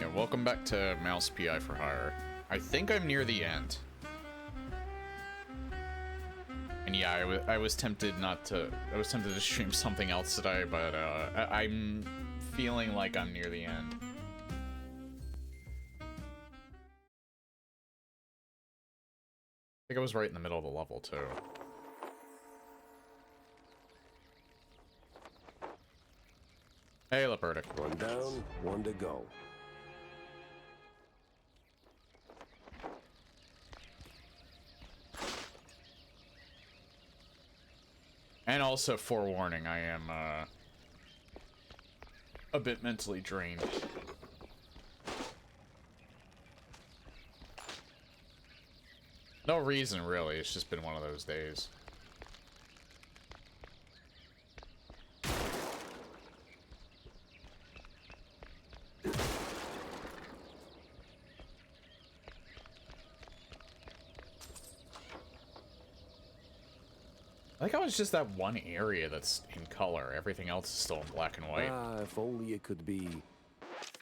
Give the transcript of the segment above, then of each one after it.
Yeah, welcome back to Mouse PI for Hire. I think I'm near the end. And yeah, I was tempted not to... I was tempted to stream something else today, but I'm feeling like I'm near the end. I think I was right in the middle of the level, too. Hey, Leopard. One down, one to go. And also, forewarning, I am, a bit mentally drained. No reason, really. It's just been one of those days. I think it's just that one area that's in color. Everything else is still in black and white. Ah, if only it could be.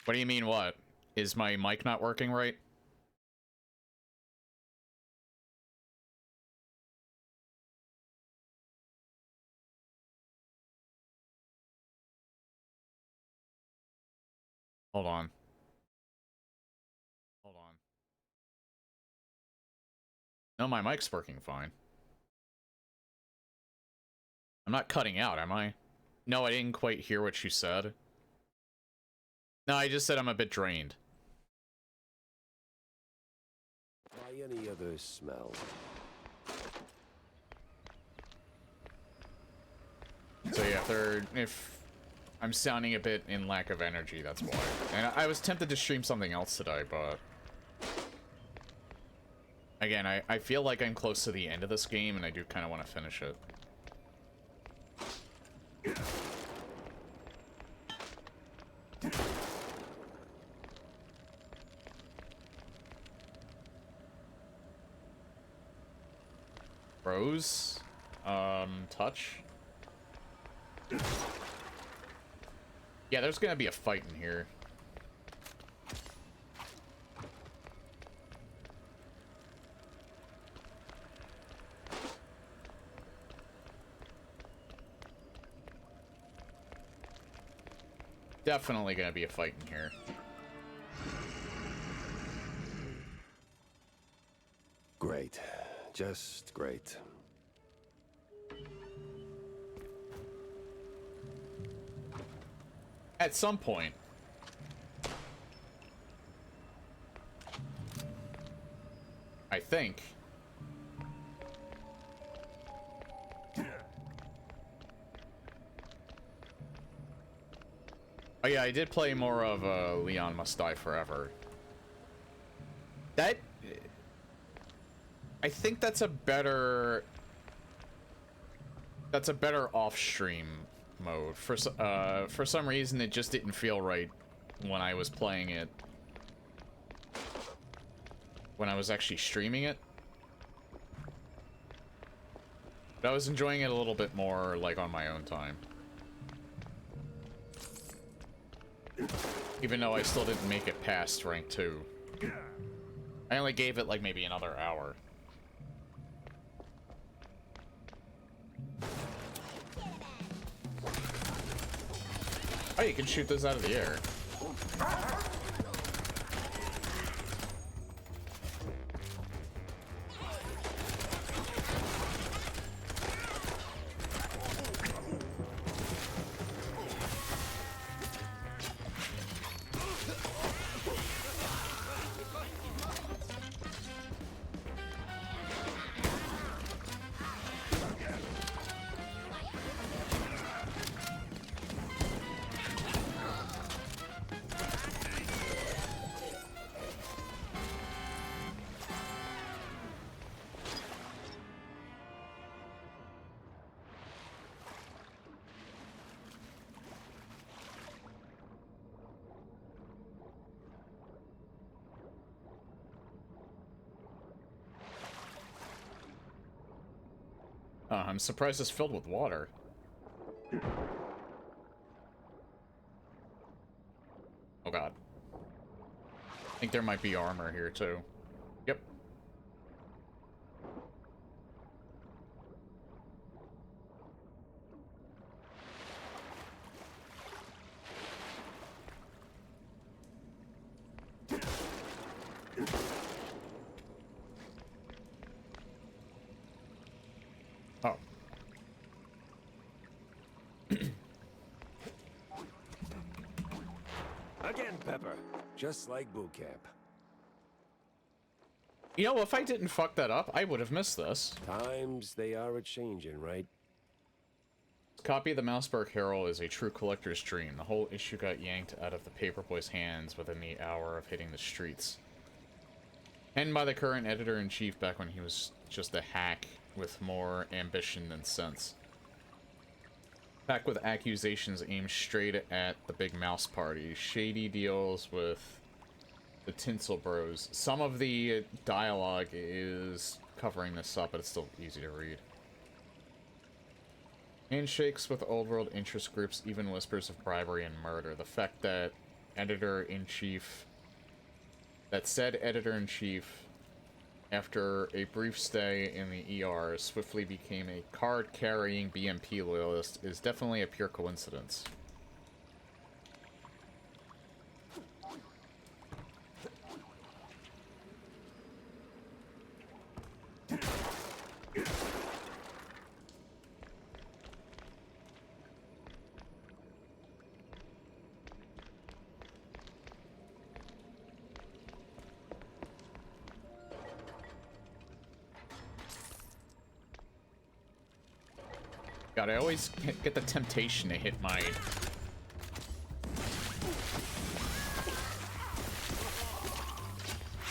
What do you mean, what? Is my mic not working right? Hold on. Hold on. No, my mic's working fine. I'm not cutting out, am I? No, I didn't quite hear what you said. No, I just said I'm a bit drained. By any other smell. So yeah, if I'm sounding a bit in lack of energy, that's why. And I was tempted to stream something else today, but... Again, I feel like I'm close to the end of this game, and I do kind of want to finish it. Rose? Touch? Yeah, there's gonna be a fight in here. Definitely gonna be a fight in here. Great. Just great. At some point. I think. Oh yeah, I did play more of Leon Must Die Forever. That... I think that's a better... That's a better off-stream mode. For some reason, it just didn't feel right when I was playing it. When I was actually streaming it. But I was enjoying it a little bit more, like, on my own time. Even though I still didn't make it past rank 2. I only gave it, like, maybe another hour. Oh, you can shoot those out of the air. I'm surprised it's filled with water. Oh god. think there might be armor here too. Yep. Oh. Again, Pepper. Just like boot camp. You know, if I didn't fuck that up, I would have missed this. Times they are a-changing, right? Copy of the Mouseburg Herald is a true collector's dream. The whole issue got yanked out of the paperboy's hands within the hour of hitting the streets. Penned by the current editor-in-chief back when he was just a hack with more ambition than sense. Back with accusations aimed straight at the Big Mouse Party. Shady deals with the Tinsel Bros. Some of the dialogue is covering this up, but it's still easy to read. Handshakes with old world interest groups, even whispers of bribery and murder. The fact that said editor-in-chief, after a brief stay in the ER, swiftly became a card-carrying BMP loyalist is definitely a pure coincidence. God, I always get the temptation to hit my...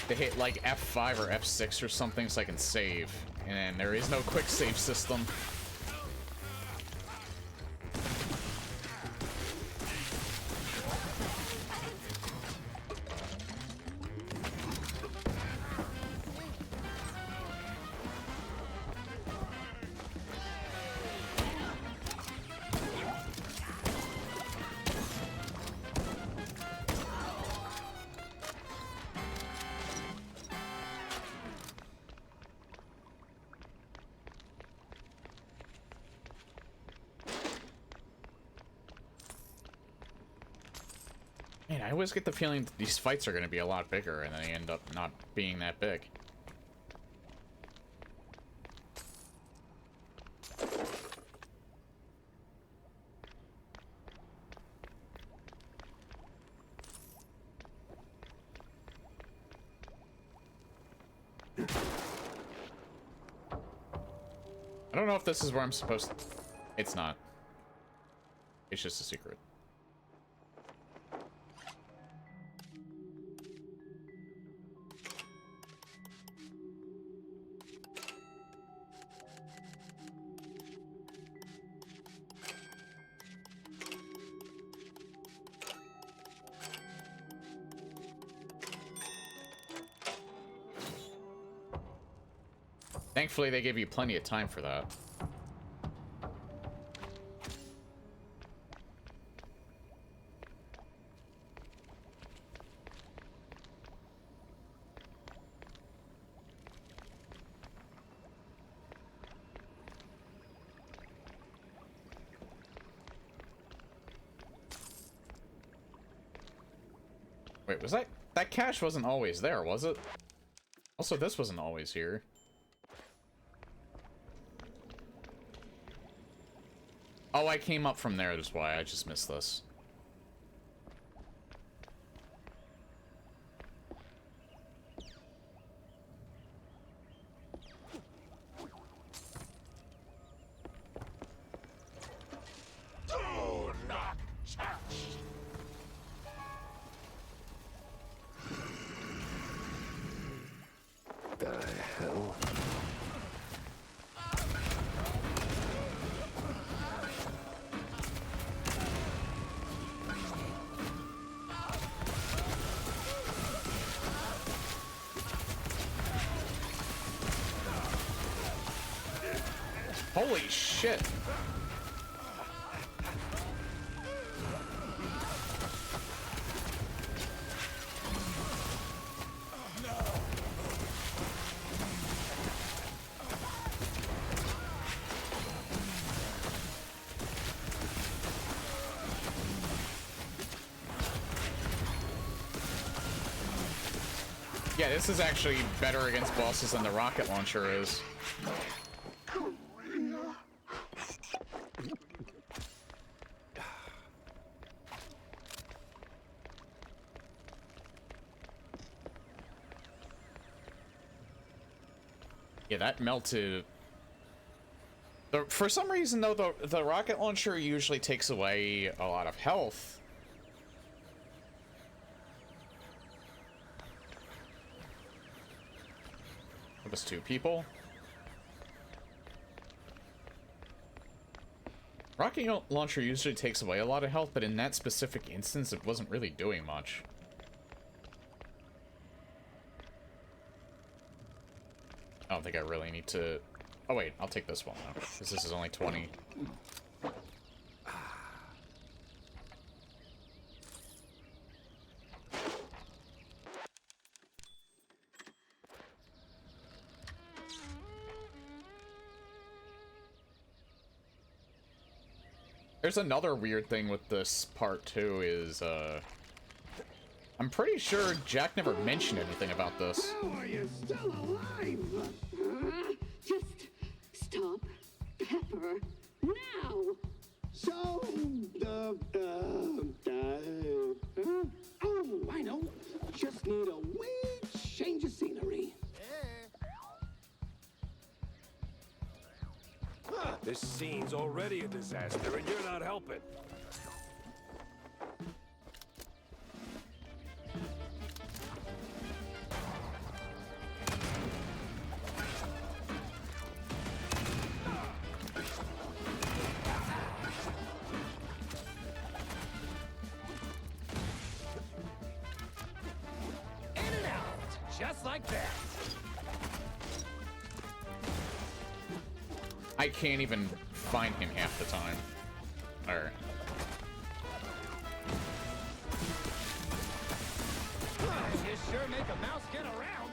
to hit like F5 or F6 or something so I can save. And there is no quick save system. Man, I always get the feeling that these fights are going to be a lot bigger, and then they end up not being that big. I don't know if this is where I'm supposed to... It's not. It's just a secret. Thankfully, they gave you plenty of time for that. Wait, was that cache wasn't always there, was it? Also, this wasn't always here. Oh, I came up from there, that's why I just missed this. The hell? Holy shit. Yeah, this is actually better against bosses than the rocket launcher is. Yeah, that melted. For some reason, though, the rocket launcher usually takes away a lot of health. It was 2 people. Rocket launcher usually takes away a lot of health, but in that specific instance, it wasn't really doing much. I don't think I really need to... Oh wait, I'll take this one though, because this is only 20. There's another weird thing with this part too, is I'm pretty sure Jack never mentioned anything about this. How are you still alive? Just stop, Pepper, now! So, oh, I know. Just need a wee change of scenery. This scene's already a disaster, and you're not helping. In and out, just like that. I can't even find him half the time. Alright. You sure make a mouse get around.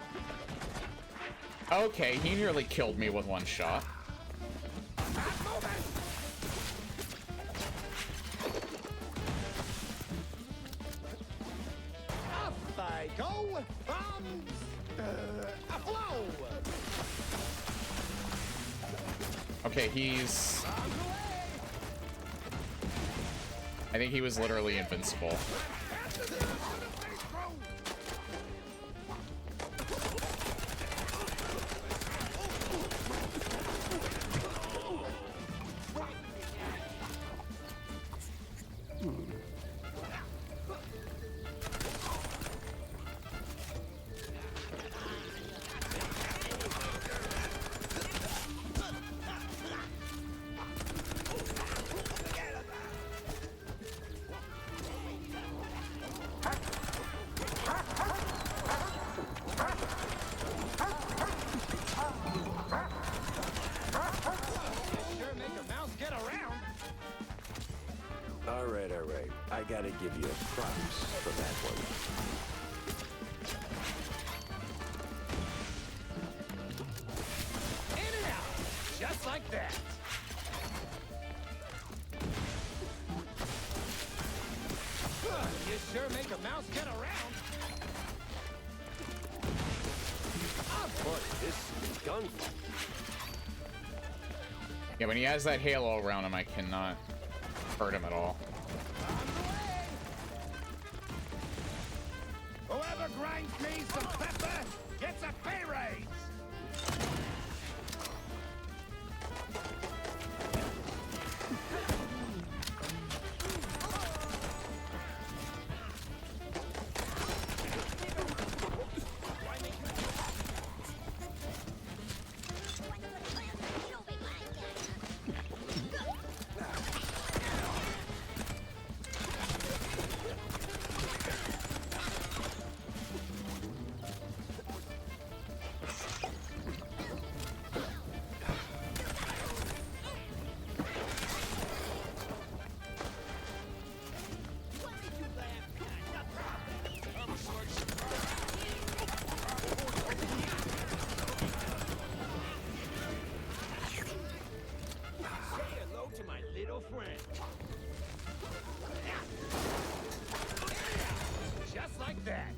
Okay, he nearly killed me with one shot. Off I go. Flow. Okay, he's... I think he was literally invincible. All right. I gotta give you props for that one. In and out, just like that. You sure make a mouse get around. Boy, this is gunfight. Yeah, when he has that halo around him, I cannot hurt him at all. Whoever grinds me some pepper gets a pay raise. Just like that.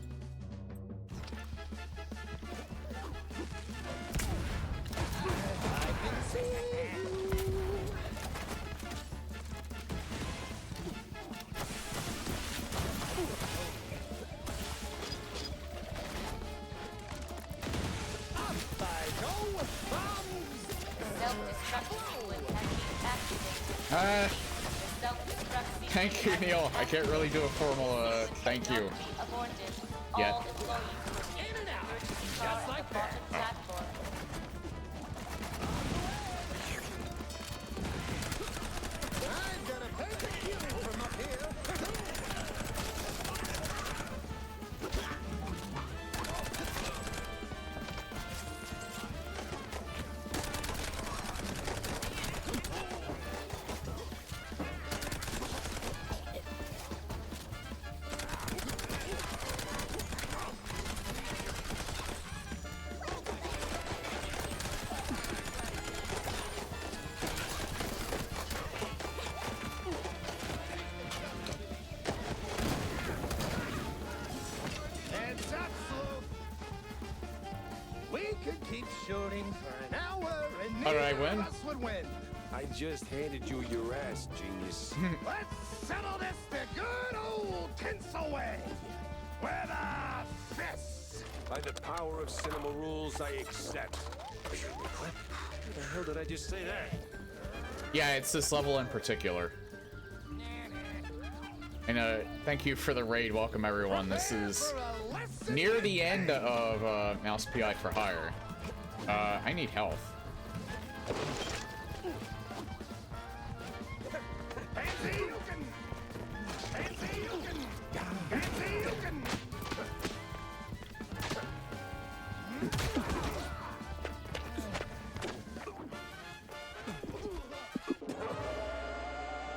Thank you, Neil. I can't really do a formal, thank you. Yet. Just like that. I'm gonna take a cue from up here. Heads up, Sleuth. We could keep shooting for an hour and How did I neither of win? us would win. I just handed you your ass, genius. Let's settle this the good old tinsel way. With a fist. By the power of cinema rules, I accept. What? How the hell did I just say that? Yeah, it's this level in particular. And thank you for the raid. Welcome everyone. This is near the end of Mouse PI for Hire. I need health. Pansy, you can. Pansy, you can. Pansy, you can.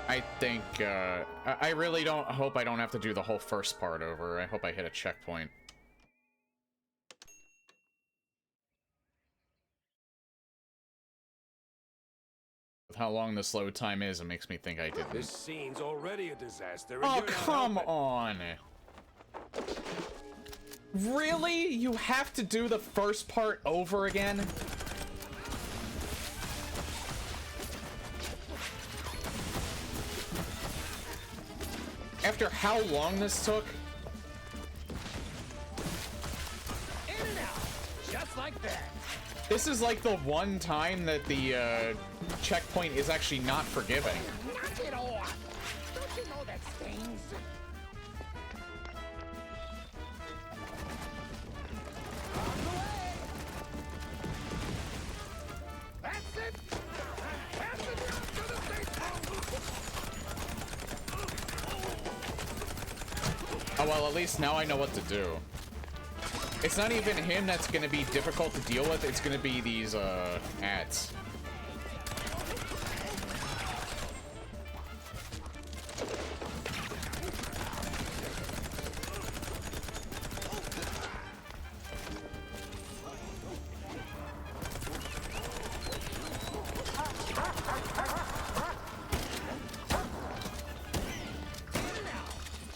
I think, I really don't hope I don't have to do the whole first part over. I hope I hit a checkpoint. With how long this load time is, it makes me think I didn't. This scene's already a disaster. And Oh, you're not come helping. on! Really? You have to do the first part over again? After how long this took? In and out. Just like that. This is like the one time that the checkpoint is actually not forgiving. Knock it off. Don't you know that stings? On the way. That's it. I'm passing you to the safe Oh well, at least now I know what to do. It's not even him that's gonna be difficult to deal with, it's gonna be these, ads.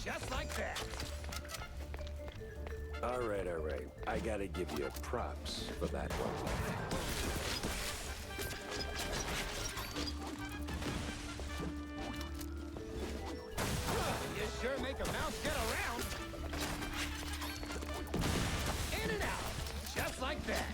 Just like that. All right. I gotta give you props for that one. You sure make a mouse get around. In and out. Just like that.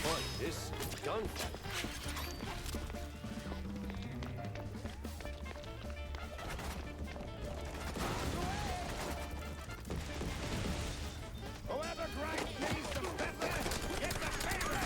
Fun. This gunfight. Whoever grinds me some pepper gets a favor.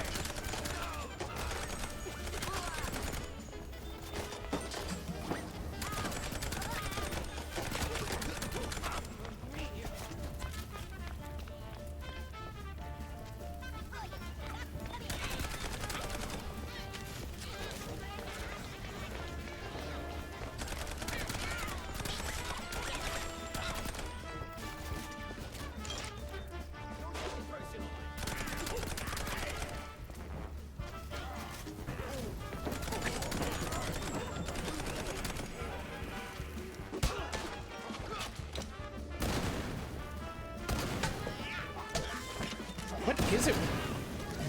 What is it?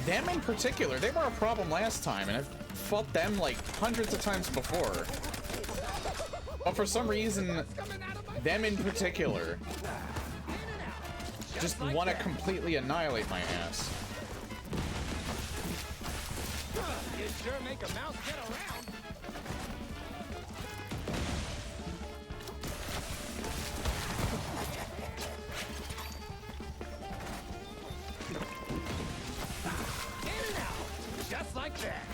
Them in particular, they were a problem last time, and I've fought them like hundreds of times before. But for some reason, Them in particular. Just want to completely annihilate my ass. You sure make a mouse get around. In and out, just like that.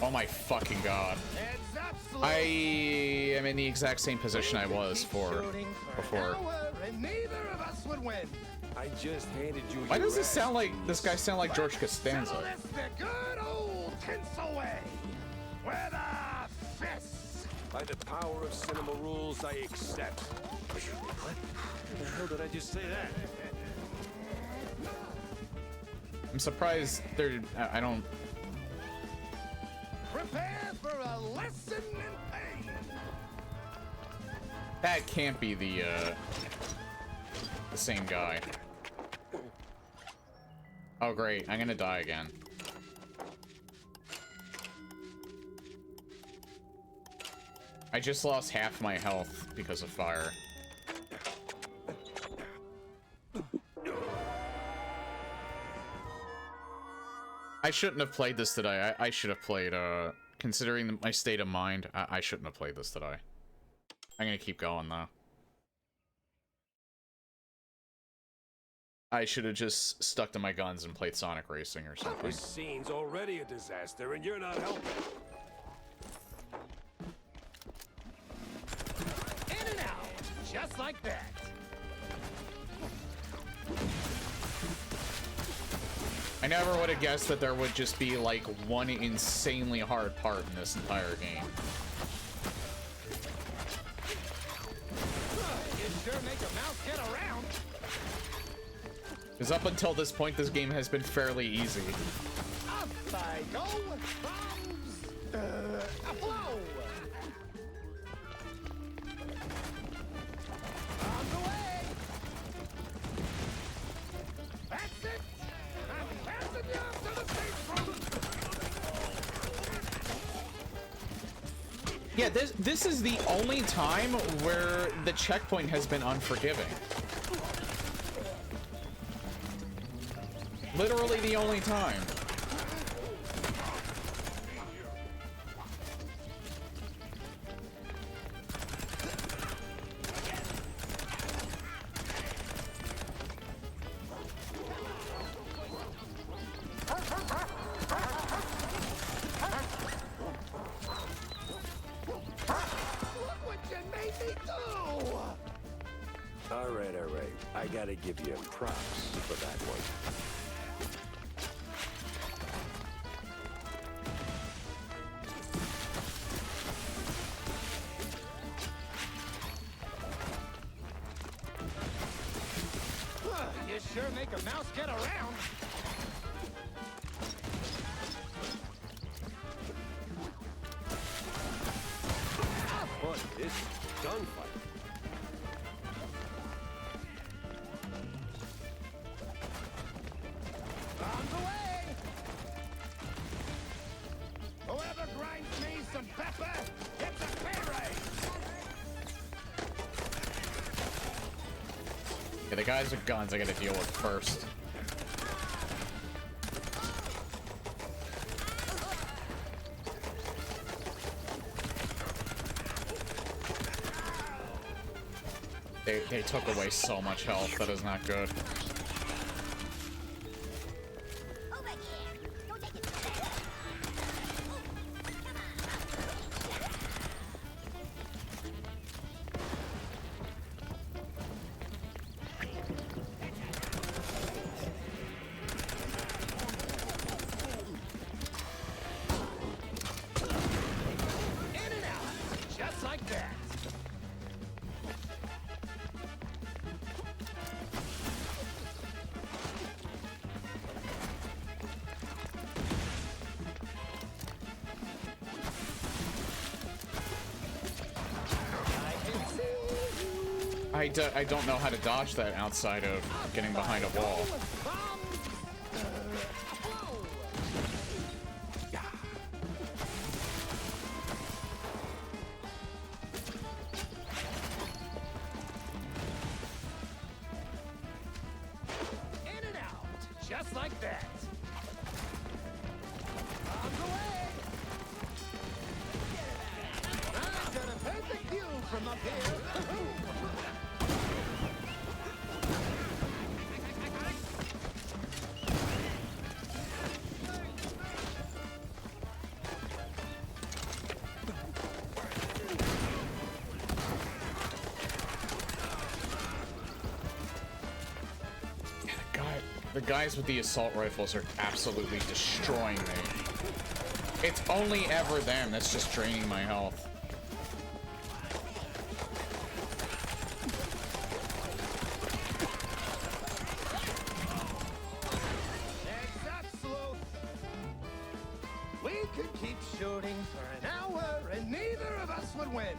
Oh my fucking god. I am in the exact same position I was before. And neither of us would win. I just handed you. Why does this sound like this guy sound like George Costanza? Settle this the good old tinsel way. With a fist. By the power of cinema rules, I accept. What? How the hell did I just say that? I'm surprised there. I don't. Prepare for a lesson in pain. That can't be the same guy. Oh great, I'm gonna die again. I just lost half my health because of fire. I shouldn't have played this today. I should have played, considering my state of mind, I shouldn't have played this today. I'm gonna keep going, though. I should have just stuck to my guns and played Sonic Racing or something. This scene's already a disaster, and you're not helping. In and out, just like that. I never would have guessed that there would just be, like, one insanely hard part in this entire game. You sure make a mouse get around. Because up until this point, this game has been fairly easy. Up I go. Bombs. A blow. On the way. That's it. I'm passing you up to the safe room. Yeah, this is the only time where the checkpoint has been unforgiving. Literally the only time. Look what you made me do. All right. I gotta give you props for that one. You sure make a mouse get around. Fun, this gunfight. On the way. Whoever grinds me some pepper, it's a pay raise. Yeah, the guys with guns I gotta deal with first. They took away so much health. That is not good. I don't know how to dodge that outside of getting behind a wall. In and out, just like that. On the way. I've got a perfect view from up here. The guys with the assault rifles are absolutely destroying me. It's only ever them that's just draining my health. Supersleuth. We could keep shooting for an hour and neither of us would win.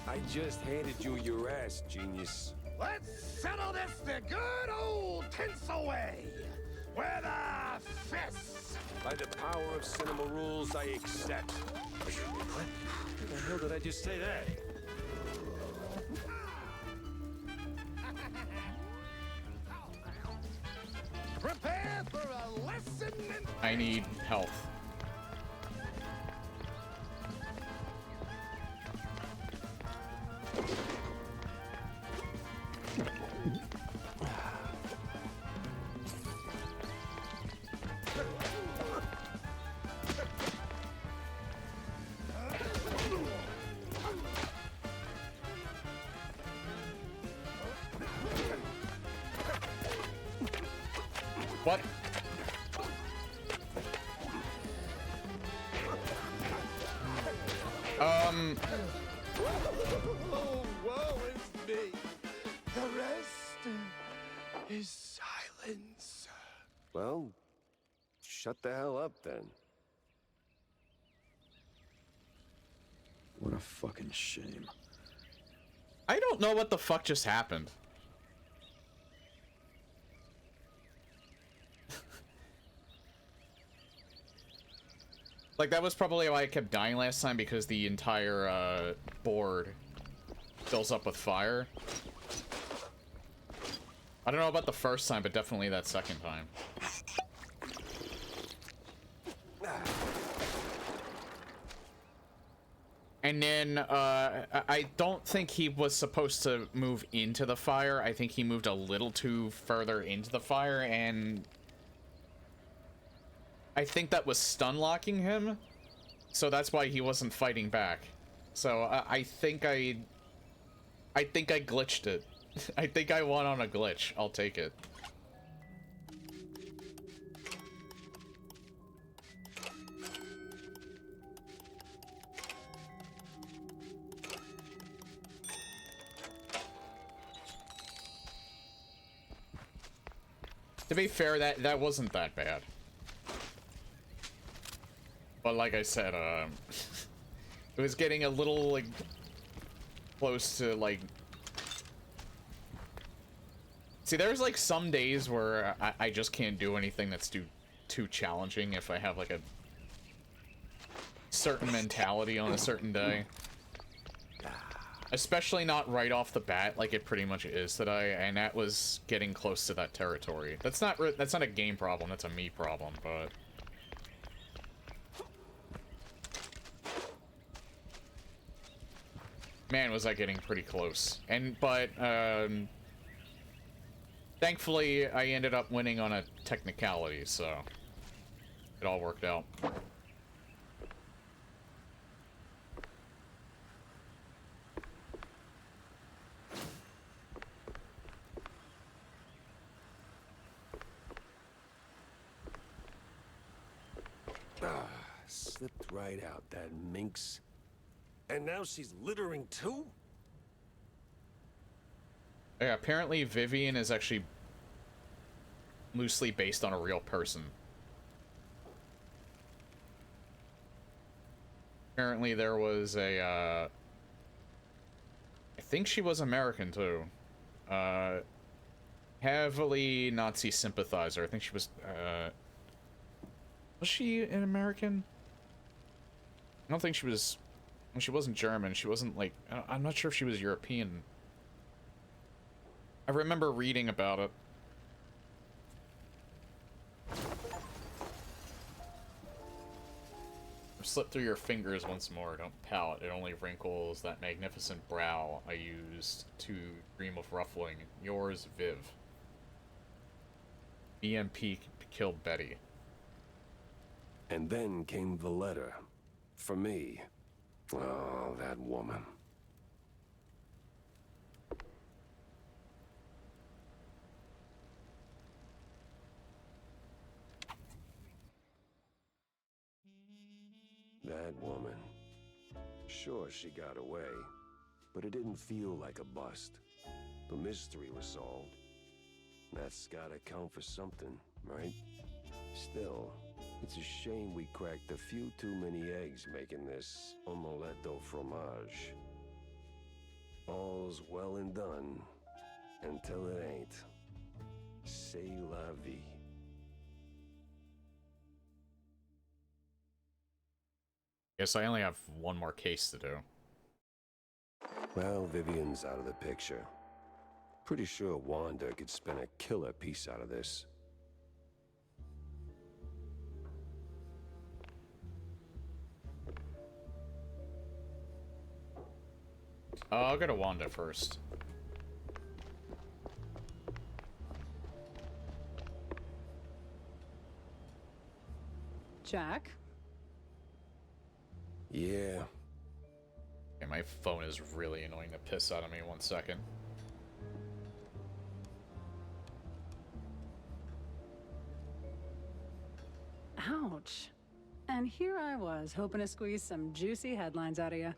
I just handed you your ass, genius. Let's settle this the good old tinsel way. With a fist. By the power of cinema rules, I accept. What? How the hell did I just say that? Prepare for a lesson in... I need health. What? Oh, woe is me. The rest is silence. Well, shut the hell up then. What a fucking shame. I don't know what the fuck just happened. Like, that was probably why I kept dying last time, because the entire, board fills up with fire. I don't know about the first time, but definitely that second time. And then, I don't think he was supposed to move into the fire. I think he moved a little too further into the fire, and I think that was stun locking him, so that's why he wasn't fighting back. So I think I glitched it. I think I won on a glitch. I'll take it. To be fair, that wasn't that bad. But like I said, it was getting a little, like, close to, like... See, there's, like, some days where I just can't do anything that's too challenging if I have, like, a certain mentality on a certain day. Especially not right off the bat, like it pretty much is today, and that was getting close to that territory. That's not a game problem, that's a me problem, but... Man, was I getting pretty close. But thankfully, I ended up winning on a technicality, so it all worked out. Slipped right out, that minx. And now she's littering too? Yeah, apparently Vivian is actually loosely based on a real person. Apparently there was a, I think she was American too. heavily Nazi sympathizer. I think she was she an American? I don't think she was. Well, she wasn't German. She wasn't like. I'm not sure if she was European. I remember reading about it. Slip through your fingers once more. Don't pout. It only wrinkles that magnificent brow I used to dream of ruffling. Yours, Viv. BMP killed Betty. And then came the letter. For me. Oh, that woman. That woman. Sure, she got away, but it didn't feel like a bust. The mystery was solved. That's gotta count for something, right? Still, it's a shame we cracked a few too many eggs making this omelette au fromage. All's well and done, until it ain't. C'est la vie. Guess I only have one more case to do. Well, Vivian's out of the picture. Pretty sure Wanda could spin a killer piece out of this. I'll go to Wanda first. Jack? Yeah. Okay, my phone is really annoying the piss out of me. 1 second. Ouch. And here I was, hoping to squeeze some juicy headlines out of you.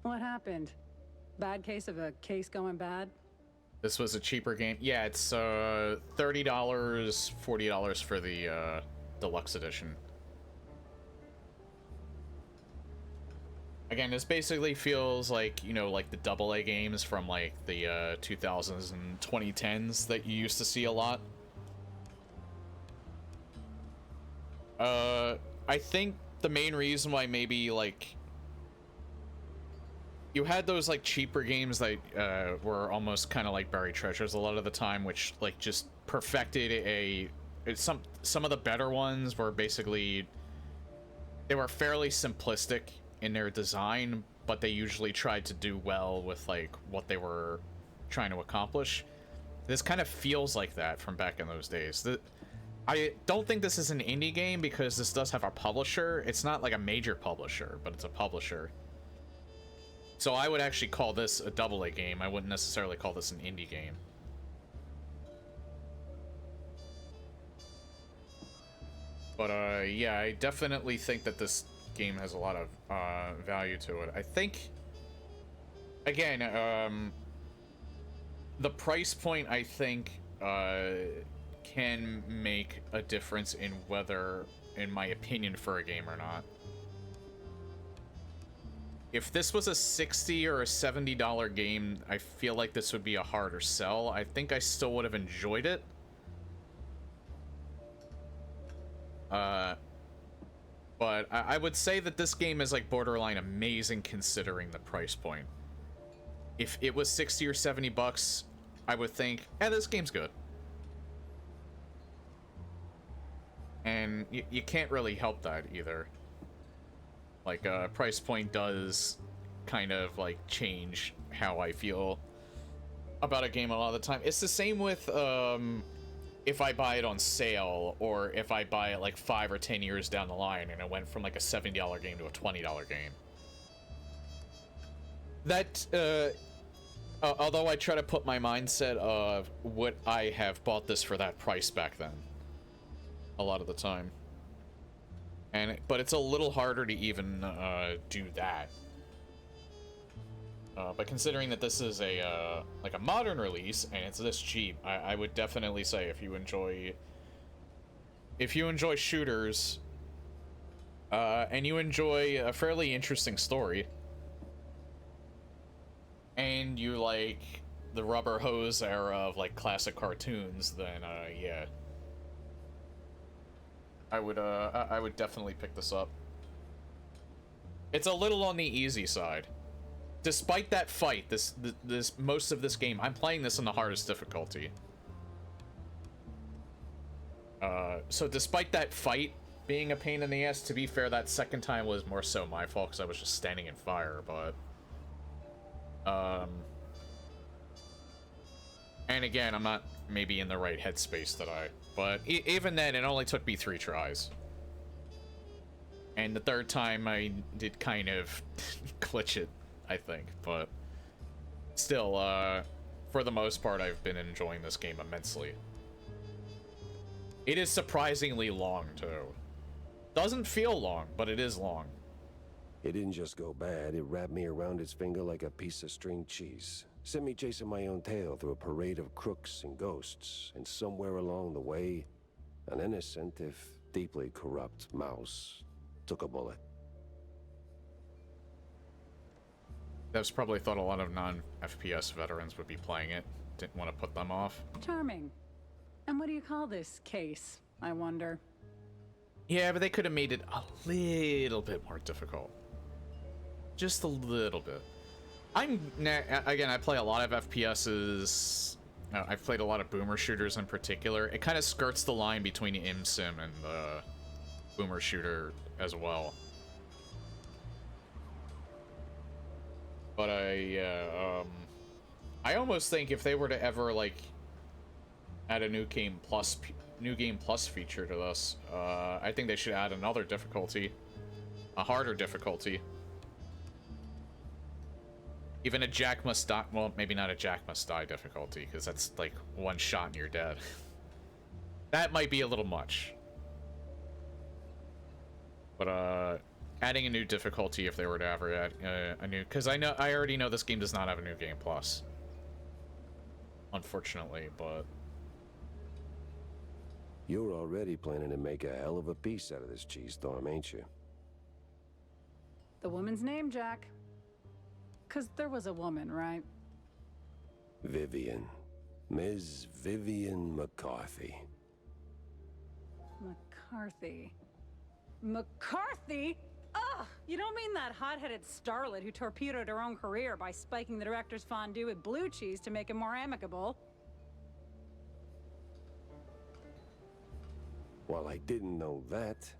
What happened? Bad case of a case going bad? This was a cheaper game. Yeah, it's $30, $40 for the deluxe edition. Again, this basically feels like, you know, like the AA games from like the 2000s and 2010s that you used to see a lot. I think the main reason why maybe like you had those like cheaper games that were almost kind of like buried treasures a lot of the time, which like just perfected some of the better ones were basically they were fairly simplistic in their design, but they usually tried to do well with like what they were trying to accomplish. This kind of feels like that from back in those days. I don't think this is an indie game because this does have a publisher. It's not like a major publisher, but it's a publisher. So I would actually call this a AA game. I wouldn't necessarily call this an indie game. But yeah, I definitely think that this game has a lot of value to it. I think, again, the price point, I think, can make a difference in whether, in my opinion, for a game or not. If this was a $60 or a $70 game, I feel like this would be a harder sell. I think I still would have enjoyed it. But I would say that this game is like borderline amazing considering the price point. If it was 60 or 70 bucks, I would think, this game's good. And you can't really help that either. Like, price point does kind of like change how I feel about a game a lot of the time. It's the same with if I buy it on sale, or if I buy it like 5 or 10 years down the line and it went from like a $70 game to a $20 game. That, although I try to put my mindset of would I have bought this for that price back then, a lot of the time. But it's a little harder to even do that. But considering that this is a like a modern release and it's this cheap, I would definitely say if you enjoy shooters and you enjoy a fairly interesting story and you like the rubber hose era of like classic cartoons, then yeah. I would definitely pick this up. It's a little on the easy side. Despite that fight, this most of this game, I'm playing this in the hardest difficulty. So despite that fight being a pain in the ass, to be fair, that second time was more so my fault because I was just standing in fire, but... And again, I'm not maybe in the right headspace that but even then, it only took me 3 tries. And the third time, I did kind of glitch it, I think. But still, for the most part, I've been enjoying this game immensely. It is surprisingly long, too. Doesn't feel long, but it is long. It didn't just go bad, it wrapped me around its finger like a piece of string cheese. Sent me chasing my own tail through a parade of crooks and ghosts, and somewhere along the way, an innocent, if deeply corrupt mouse took a bullet. Devs probably thought a lot of non-FPS veterans would be playing it. Didn't want to put them off. Charming. And what do you call this case, I wonder? Yeah, but they could have made it a little bit more difficult. Just a little bit. Again, I play a lot of FPSs. I've played a lot of boomer shooters in particular. It kind of skirts the line between ImSim and the boomer shooter as well. But I almost think if they were to ever like add a new game plus feature to this, I think they should add another difficulty, a harder difficulty. Even a Jack Must Die, well, maybe not a Jack Must Die difficulty, because that's like one shot and you're dead. That might be a little much. But, adding a new difficulty if they were to ever add a new... Because I already know this game does not have a new game plus. Unfortunately, but... You're already planning to make a hell of a piece out of this cheese storm, ain't you? The woman's name, Jack. 'Cause there was a woman, right? Vivian. Ms. Vivian McCarthy. McCarthy. McCarthy? Ugh! You don't mean that hot-headed starlet who torpedoed her own career by spiking the director's fondue with blue cheese to make him more amicable? Well, I didn't know that.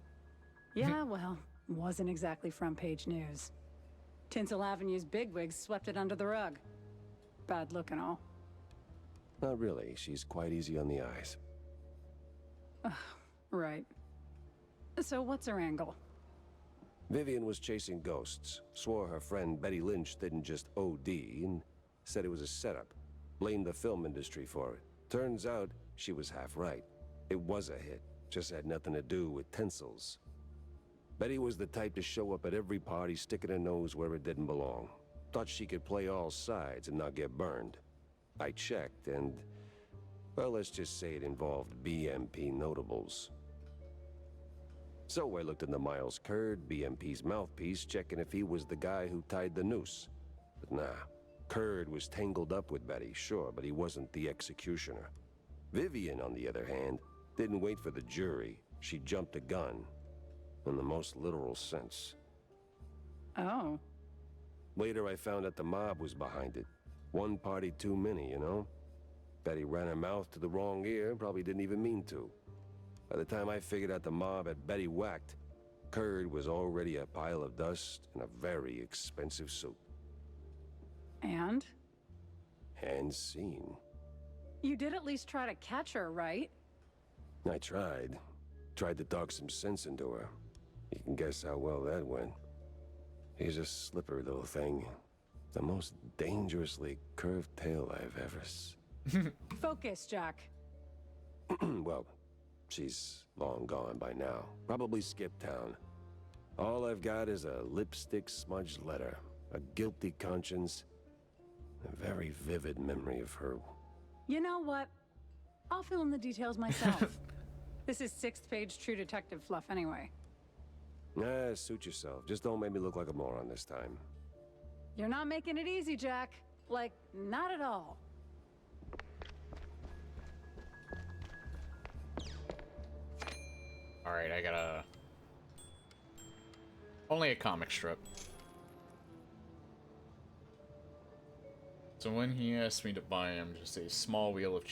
Yeah, well, wasn't exactly front-page news. Tinsel Avenue's bigwigs swept it under the rug. Bad look and all. Not really. She's quite easy on the eyes. Right. So what's her angle? Vivian was chasing ghosts. Swore her friend Betty Lynch didn't just OD and said it was a setup. Blamed the film industry for it. Turns out she was half right. It was a hit. Just had nothing to do with Tinsel's. Betty was the type to show up at every party sticking her nose where it didn't belong. Thought she could play all sides and not get burned. I checked and, well, let's just say it involved BMP notables. So I looked into Miles Curd, BMP's mouthpiece, checking if he was the guy who tied the noose. But nah, Curd was tangled up with Betty, sure, but he wasn't the executioner. Vivian, on the other hand, didn't wait for the jury. She jumped the gun. In the most literal sense. Oh. Later, I found out the mob was behind it. One party too many, you know? Betty ran her mouth to the wrong ear, probably didn't even mean to. By the time I figured out the mob had Betty whacked, Curd was already a pile of dust in a very expensive suit. And? And seen. You did at least try to catch her, right? I tried. Tried to talk some sense into her. You can guess how well that went. She's a slippery little thing. The most dangerously curved tail I've ever Focus, Jack. Well, she's long gone by now. Probably skipped town. All I've got is a lipstick smudged letter, a guilty conscience, a very vivid memory of her. You know what? I'll fill in the details myself. This is 6th page True Detective fluff anyway. Suit yourself. Just don't make me look like a moron this time. You're not making it easy, Jack. Like, not at all. Alright, I gotta... Only a comic strip. So when he asked me to buy him just a small wheel of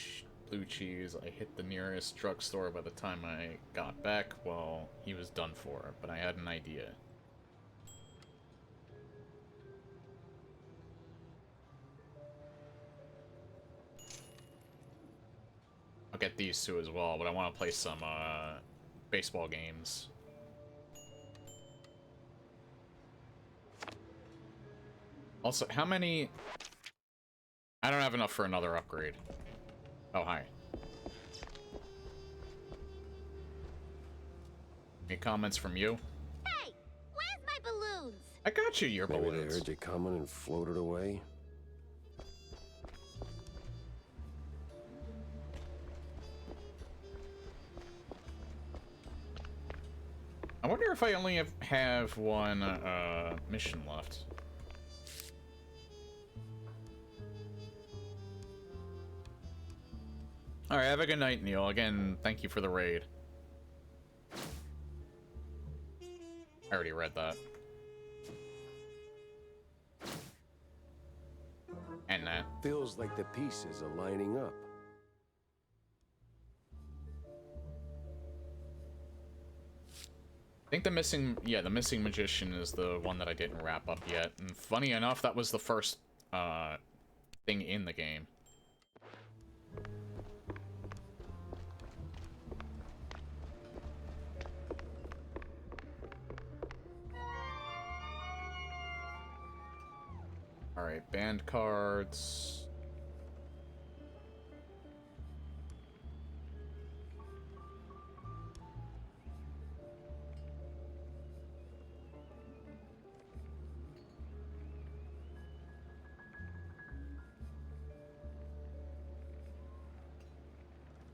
blue cheese, I hit the nearest drugstore by the time I got back. Well, he was done for, but I had an idea. I'll get these two as well, but I want to play some baseball games. Also, how many... I don't have enough for another upgrade. Oh, hi. Any comments from you? Hey, where's my balloons? I got you your Maybe they balloons. heard you coming and floated away. I wonder if I only have one mission left. Alright, have a good night, Neil. Again, thank you for the raid. I already read that. And that. Feels like the pieces are lining up. I think the missing magician is the one that I didn't wrap up yet. And funny enough, that was the first thing in the game. Alright, band cards.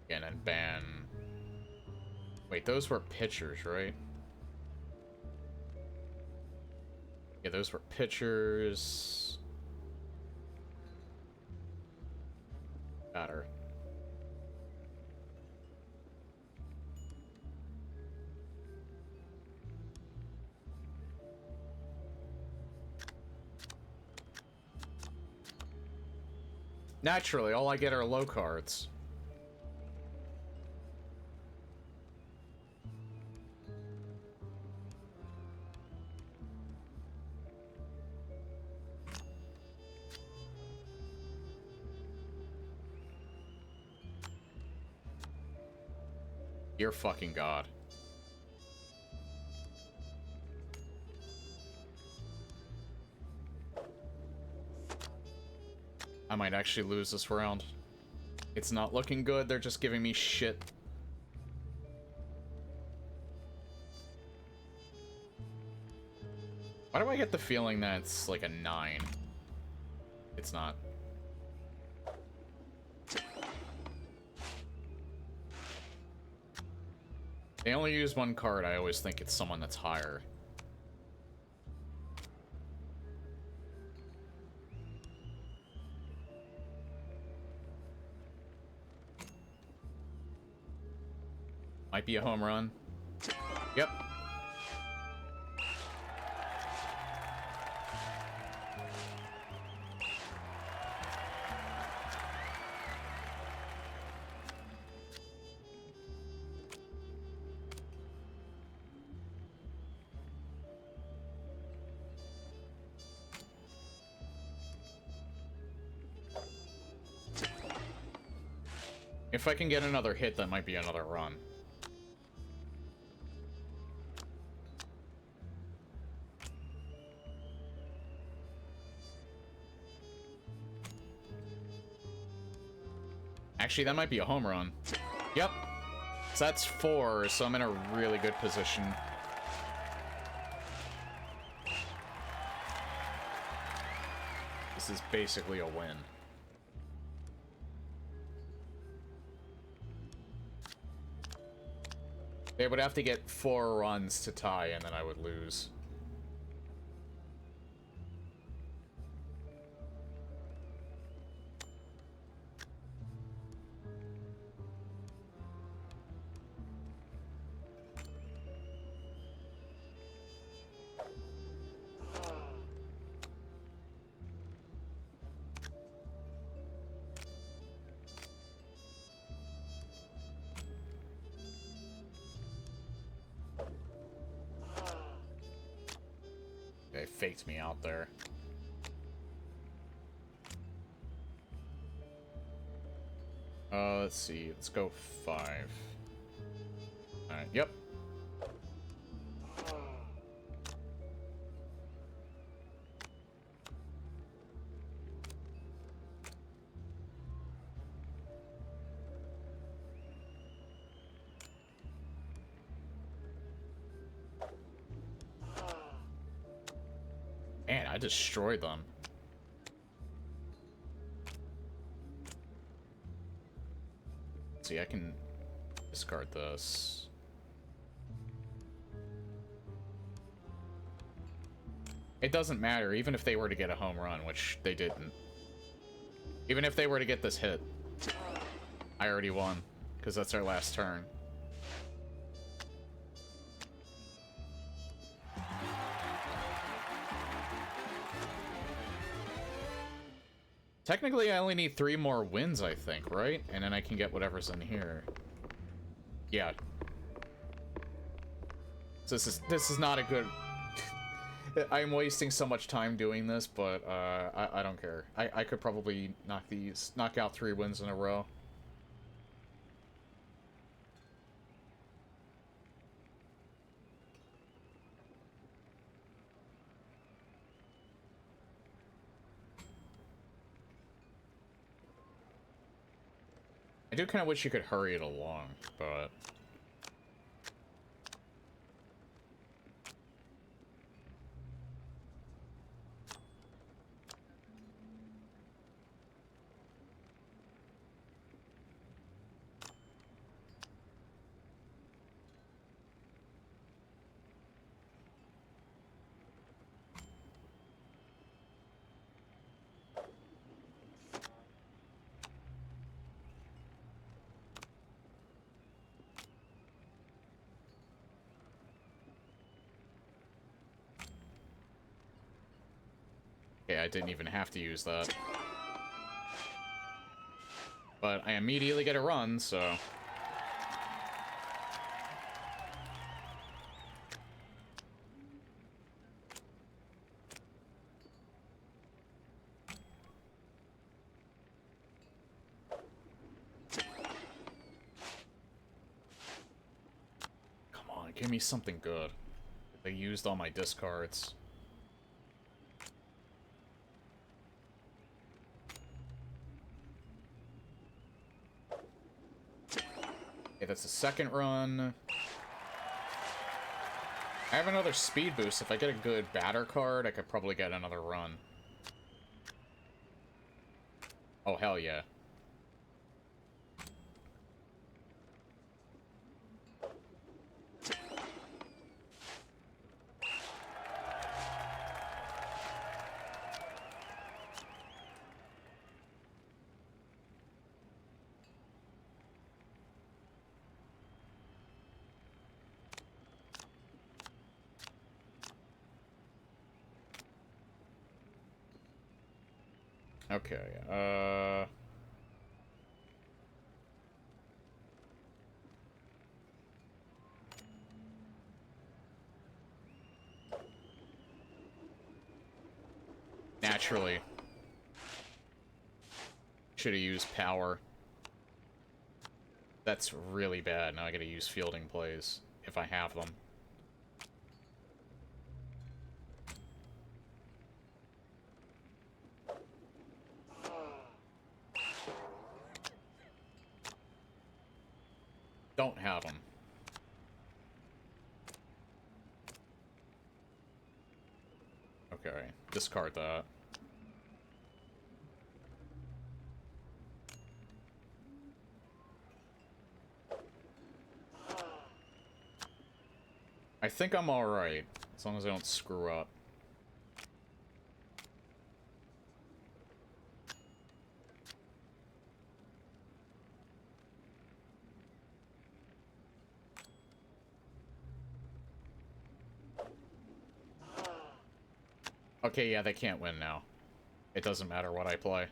Again, and ban. Wait, those were pictures, right? Yeah, those were pictures. Got her. Naturally, all I get are low cards. Dear fucking God. I might actually lose this round. It's not looking good, they're just giving me shit. Why do I get the feeling that it's like a 9? It's not. They only use one card, I always think it's someone that's higher. Might be a home run. Yep. If I can get another hit, that might be another run. Actually, that might be a home run. Yep. So that's 4, so I'm in a really good position. This is basically a win. They would have to get 4 runs to tie, and then I would lose. faked me out there. Let's see. Let's go 5. Alright, yep. Man, I destroyed them. See, I can discard this. It doesn't matter, even if they were to get a home run, which they didn't. Even if they were to get this hit, I already won, because that's our last turn. Technically, I only need 3 more wins, I think, right? And then I can get whatever's in here. Yeah. So this is not a good... I'm wasting so much time doing this, but I don't care. I could probably knock out 3 wins in a row. I do kind of wish you could hurry it along, but... Okay, I didn't even have to use that. But I immediately get a run, so... Come on, give me something good. They used all my discards. Okay, that's the second run. I have another speed boost. If I get a good batter card, I could probably get another run. Oh, hell yeah. Okay, naturally. Should have used power. That's really bad. Now I gotta use fielding plays, if I have them. Don't have them. Okay, discard that. I think I'm alright, as long as I don't screw up. Okay, yeah, they can't win now. It doesn't matter what I play.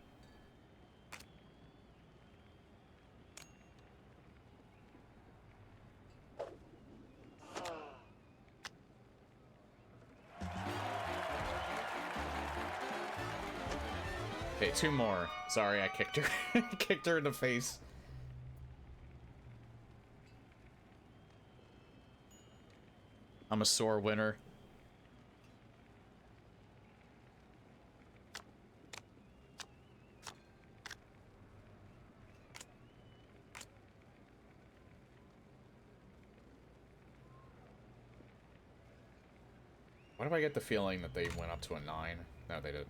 Okay, 2 more. Sorry, I kicked her. Kicked her in the face. I'm a sore winner. Why do I get the feeling that they went up to a 9? No, they didn't.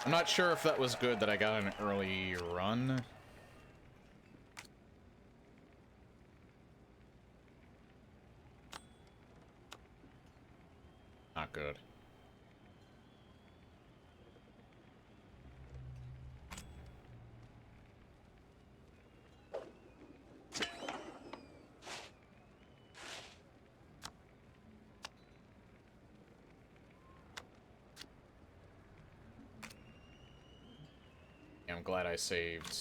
I'm not sure if that was good that I got an early run. Not good. I'm glad I saved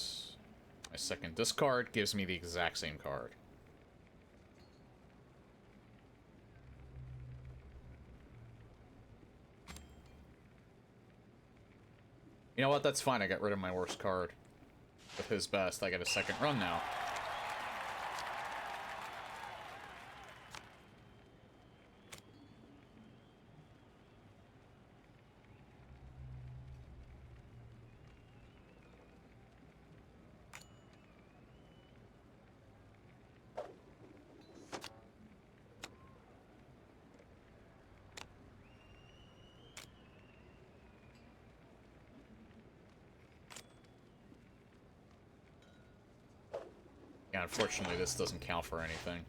my second discard. Gives me the exact same card. You know what? That's fine. I got rid of my worst card. With his best, I get a second run now. Yeah, unfortunately, this doesn't count for anything.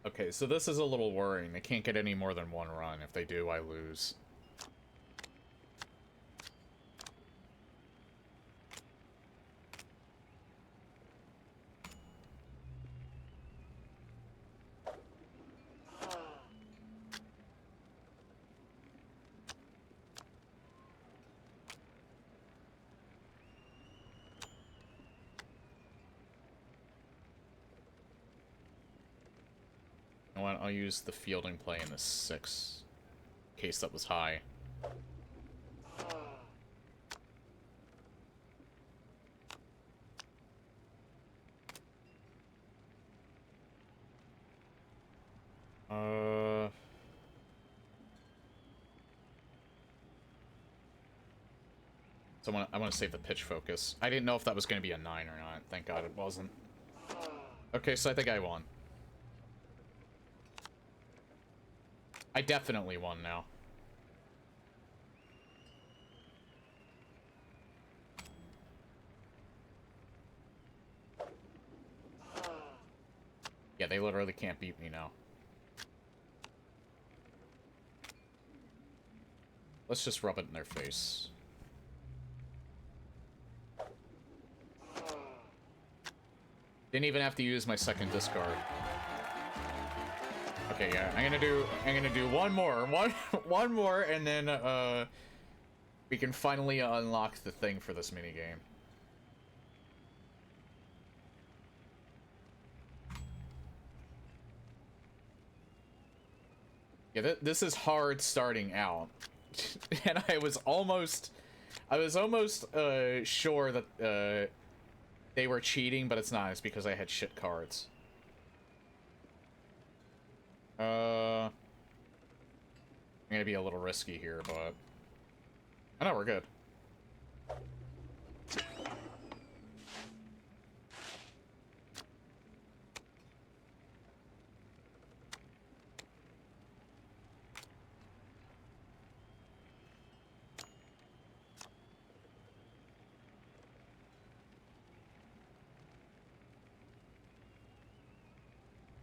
Okay, so this is a little worrying. They can't get any more than 1 run. If they do, I lose. You know what? I'll use the fielding play in the 6. In case that was high. So I want to save the pitch focus. I didn't know if that was going to be a 9 or not. Thank God it wasn't. Okay, so I think I won. I definitely won now. Yeah, they literally can't beat me now. Let's just rub it in their face. Didn't even have to use my second discard. Okay, yeah, I'm gonna do one more, one more, and then we can finally unlock the thing for this minigame. Yeah, this is hard starting out, and I was almost sure that they were cheating, but it's not. It's because I had shit cards. I'm gonna be a little risky here, but I know we're good.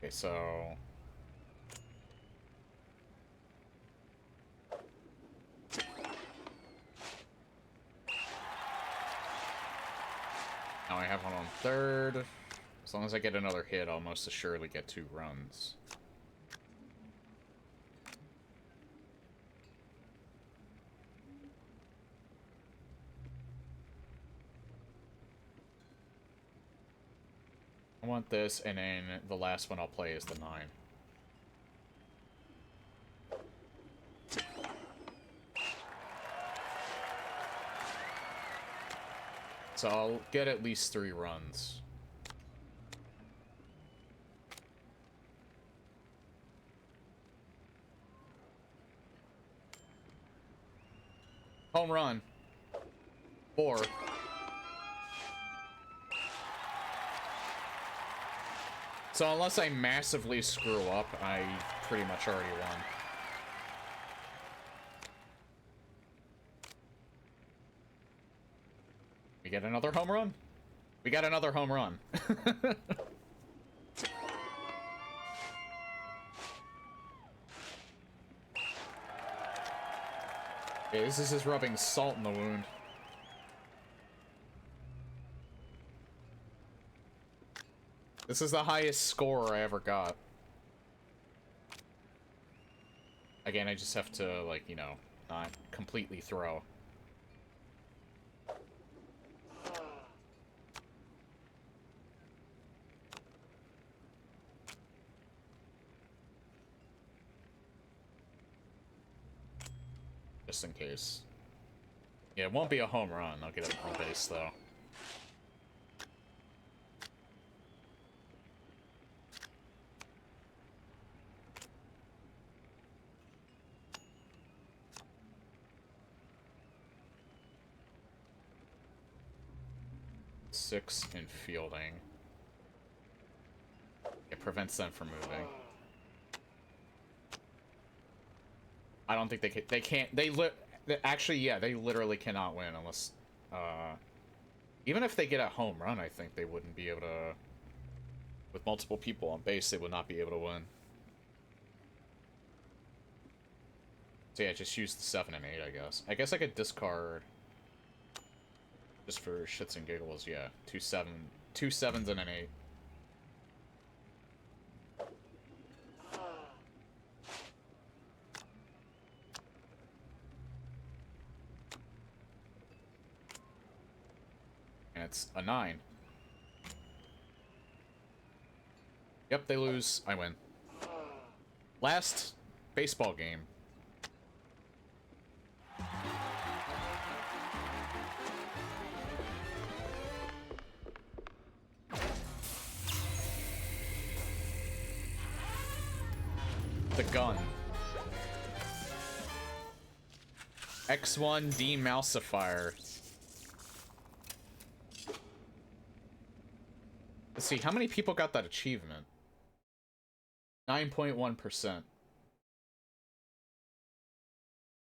Okay, so now I have one on 3rd. As long as I get another hit, I'll most assuredly get 2 runs. I want this, and then the last one I'll play is the 9. So I'll get at least 3 runs. Home run. 4. So unless I massively screw up, I pretty much already won. We get another home run? We got another home run. Okay, this is just rubbing salt in the wound. This is the highest score I ever got. Again, I just have to, like, you know, not completely throw. Just in case. Yeah, it won't be a home run. I'll get it on base, though. Six in fielding. It prevents them from moving. I don't think they can't, actually, yeah, they literally cannot win unless, even if they get a home run, I think they wouldn't be able to, with multiple people on base, they would not be able to win. So yeah, just use the 7 and 8, I guess. I guess I could discard, just for shits and giggles, yeah, 2 7s and an 8. And it's a 9. Yep, they lose. I win. Last baseball game. The gun. X1 Demousifier. Let's see, how many people got that achievement? 9.1%.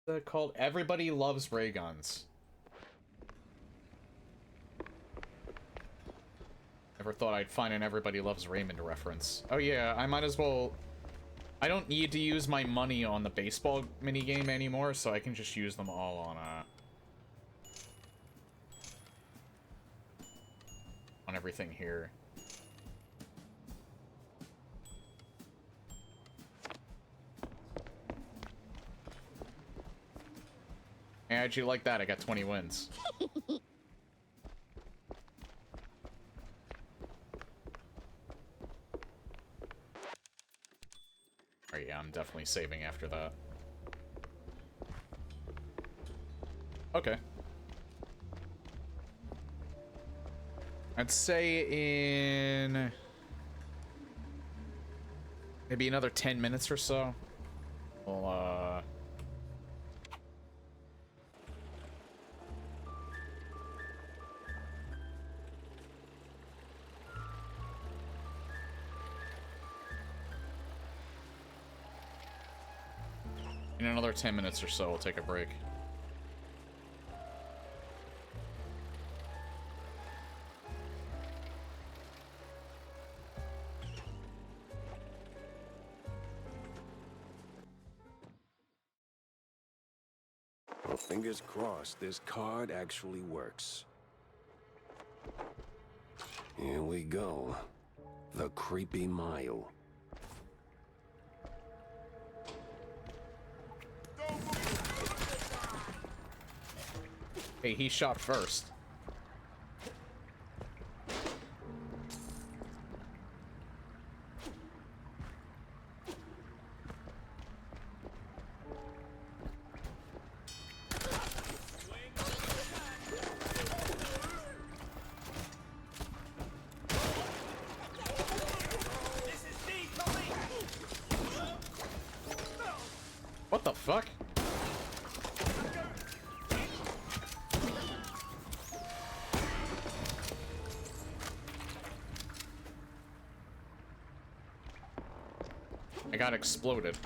They're called Everybody Loves Ray Guns. Never thought I'd find an Everybody Loves Raymond reference. Oh yeah, I might as well... I don't need to use my money on the baseball minigame anymore, so I can just use them all on everything here. Hey, how'd you like that? I got 20 wins. Oh yeah, I'm definitely saving after that. Okay. I'd say in... maybe another 10 minutes or so. We'll, in another 10 minutes or so, we'll take a break. Well, fingers crossed, this card actually works. Here we go. The Creepy Mile. Hey, he shot first. fuck? I got exploded.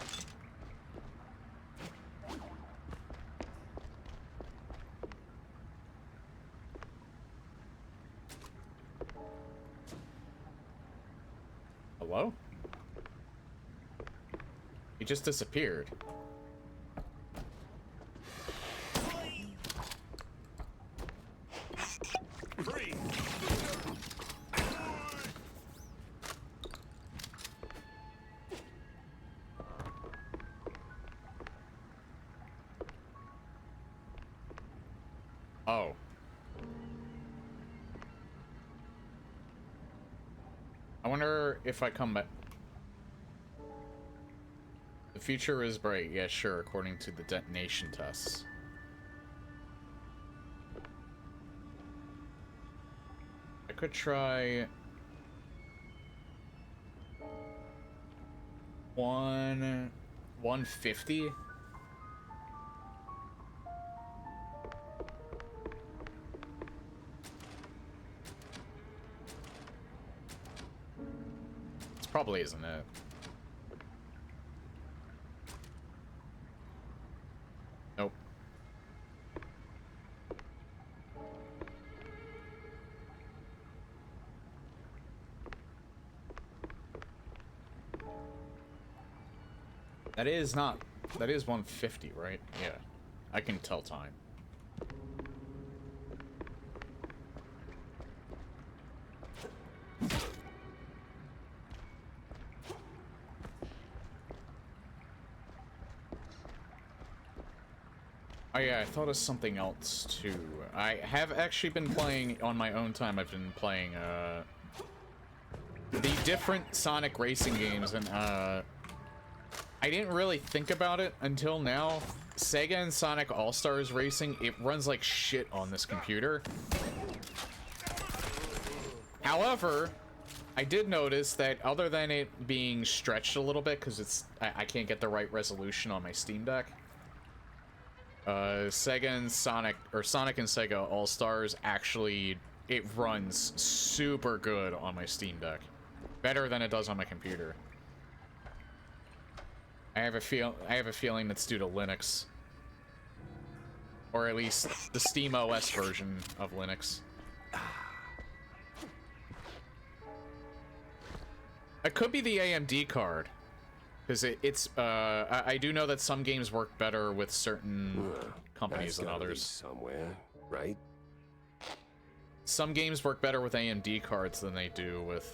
Hello? He just disappeared. Oh. I wonder if I come back. The future is bright. Yeah, sure, according to the detonation tests. I could try 150. This probably isn't it. Nope. That is not. That is 150, right? Yeah. I can tell time. Oh yeah, I thought of something else too. I have actually been playing on my own time. I've been playing the different Sonic racing games, and I didn't really think about it until now. Sega and Sonic All-Stars Racing, it runs like shit on this computer. However, I did notice that other than it being stretched a little bit because I can't get the right resolution on my Steam Deck. Sega and Sonic, or Sonic and Sega All-Stars, actually, it runs super good on my Steam Deck. Better than it does on my computer. I have a feeling that's due to Linux. Or at least the Steam OS version of Linux. It could be the AMD card. Because I do know that some games work better with certain companies than others. Somewhere, right? Some games work better with AMD cards than they do with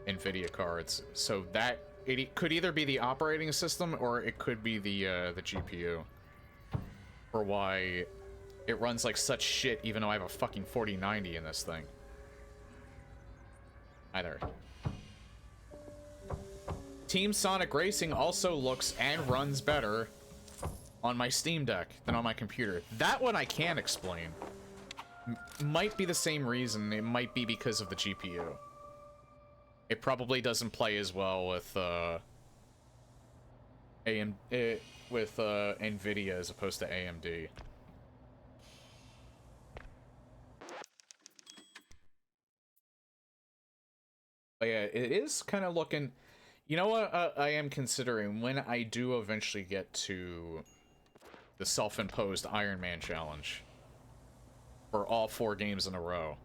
NVIDIA cards. So that it could either be the operating system or it could be the GPU. For why it runs like such shit, even though I have a fucking 4090 in this thing. Either. Team Sonic Racing also looks and runs better on my Steam Deck than on my computer. That one I can explain. Might be the same reason. It might be because of the GPU. It probably doesn't play as well with NVIDIA as opposed to AMD. But yeah, it is kind of looking. You know what I am considering when I do eventually get to the self-imposed Iron Man challenge for all 4 games in a row.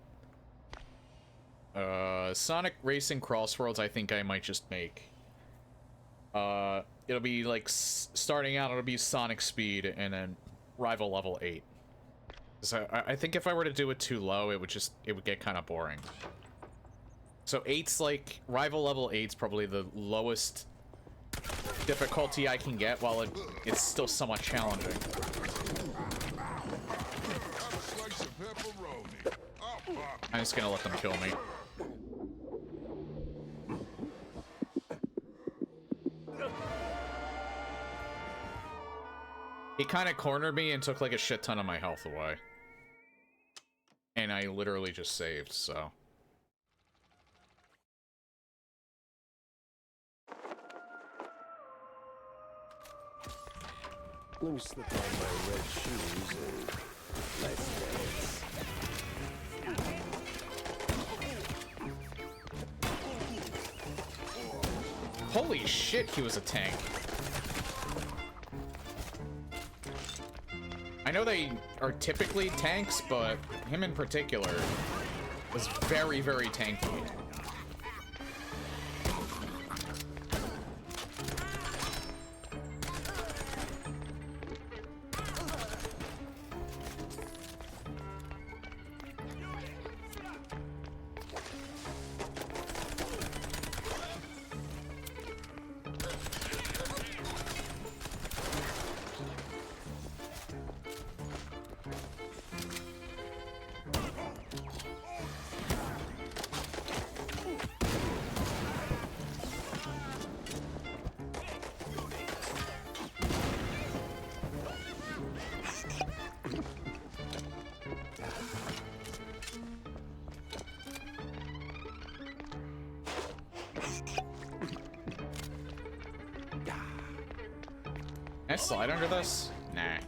Sonic Racing Crossworlds, I think I might just make. It'll be like starting out, it'll be Sonic Speed and then Rival Level 8. So I think if I were to do it too low, it would get kind of boring. So 8's like, Rival Level 8's probably the lowest difficulty I can get while it's still somewhat challenging. I'm just gonna let them kill me. He kind of cornered me and took like a shit ton of my health away. And I literally just saved, so... Let me slip on my red shoes and let's dance. Holy shit, he was a tank. I know they are typically tanks, but him in particular was very, very tanky. Can I slide under this? Nah. I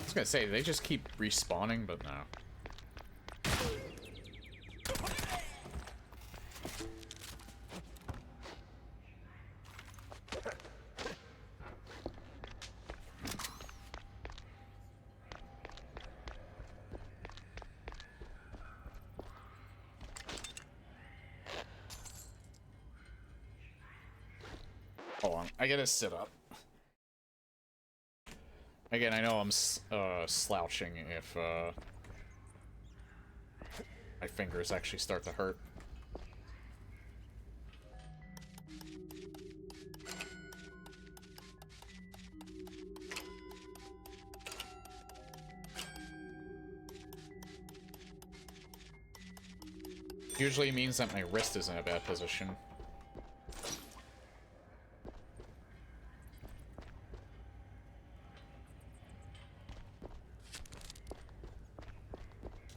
was gonna say, they just keep respawning, but no. Hold on, I gotta sit up. Again, I know I'm slouching if my fingers actually start to hurt. Usually means that my wrist is in a bad position.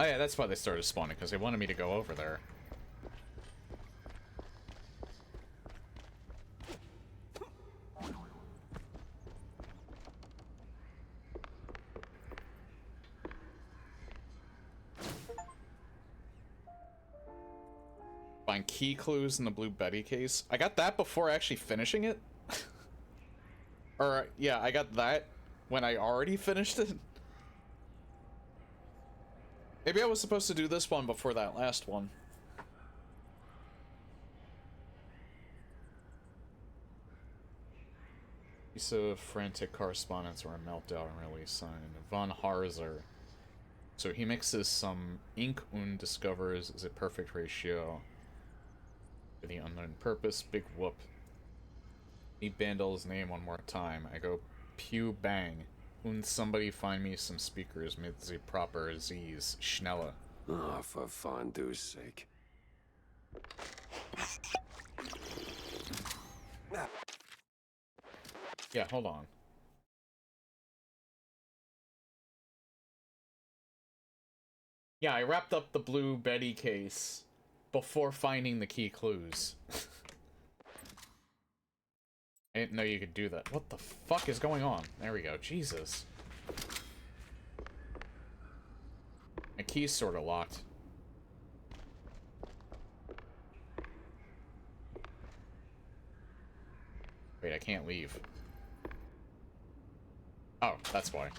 Oh yeah, that's why they started spawning, because they wanted me to go over there. Find key clues in the Blue Betty case. I got that before actually finishing it. Or, yeah, I got that when I already finished it. Maybe I was supposed to do this one before that last one. Piece of frantic correspondence or a meltdown release sign. Von Harzer. So he mixes some ink and discovers is a perfect ratio. For the unknown purpose, big whoop. Need Bandel's name one more time. I go pew bang. Und somebody find me some speakers mit the proper Z's. Schnelle. Oh, for fondue's sake. Yeah, hold on. Yeah, I wrapped up the Blue Betty case before finding the key clues. I didn't know you could do that. What the fuck is going on? There we go. Jesus. My key's sort of locked. Wait, I can't leave. Oh, that's why.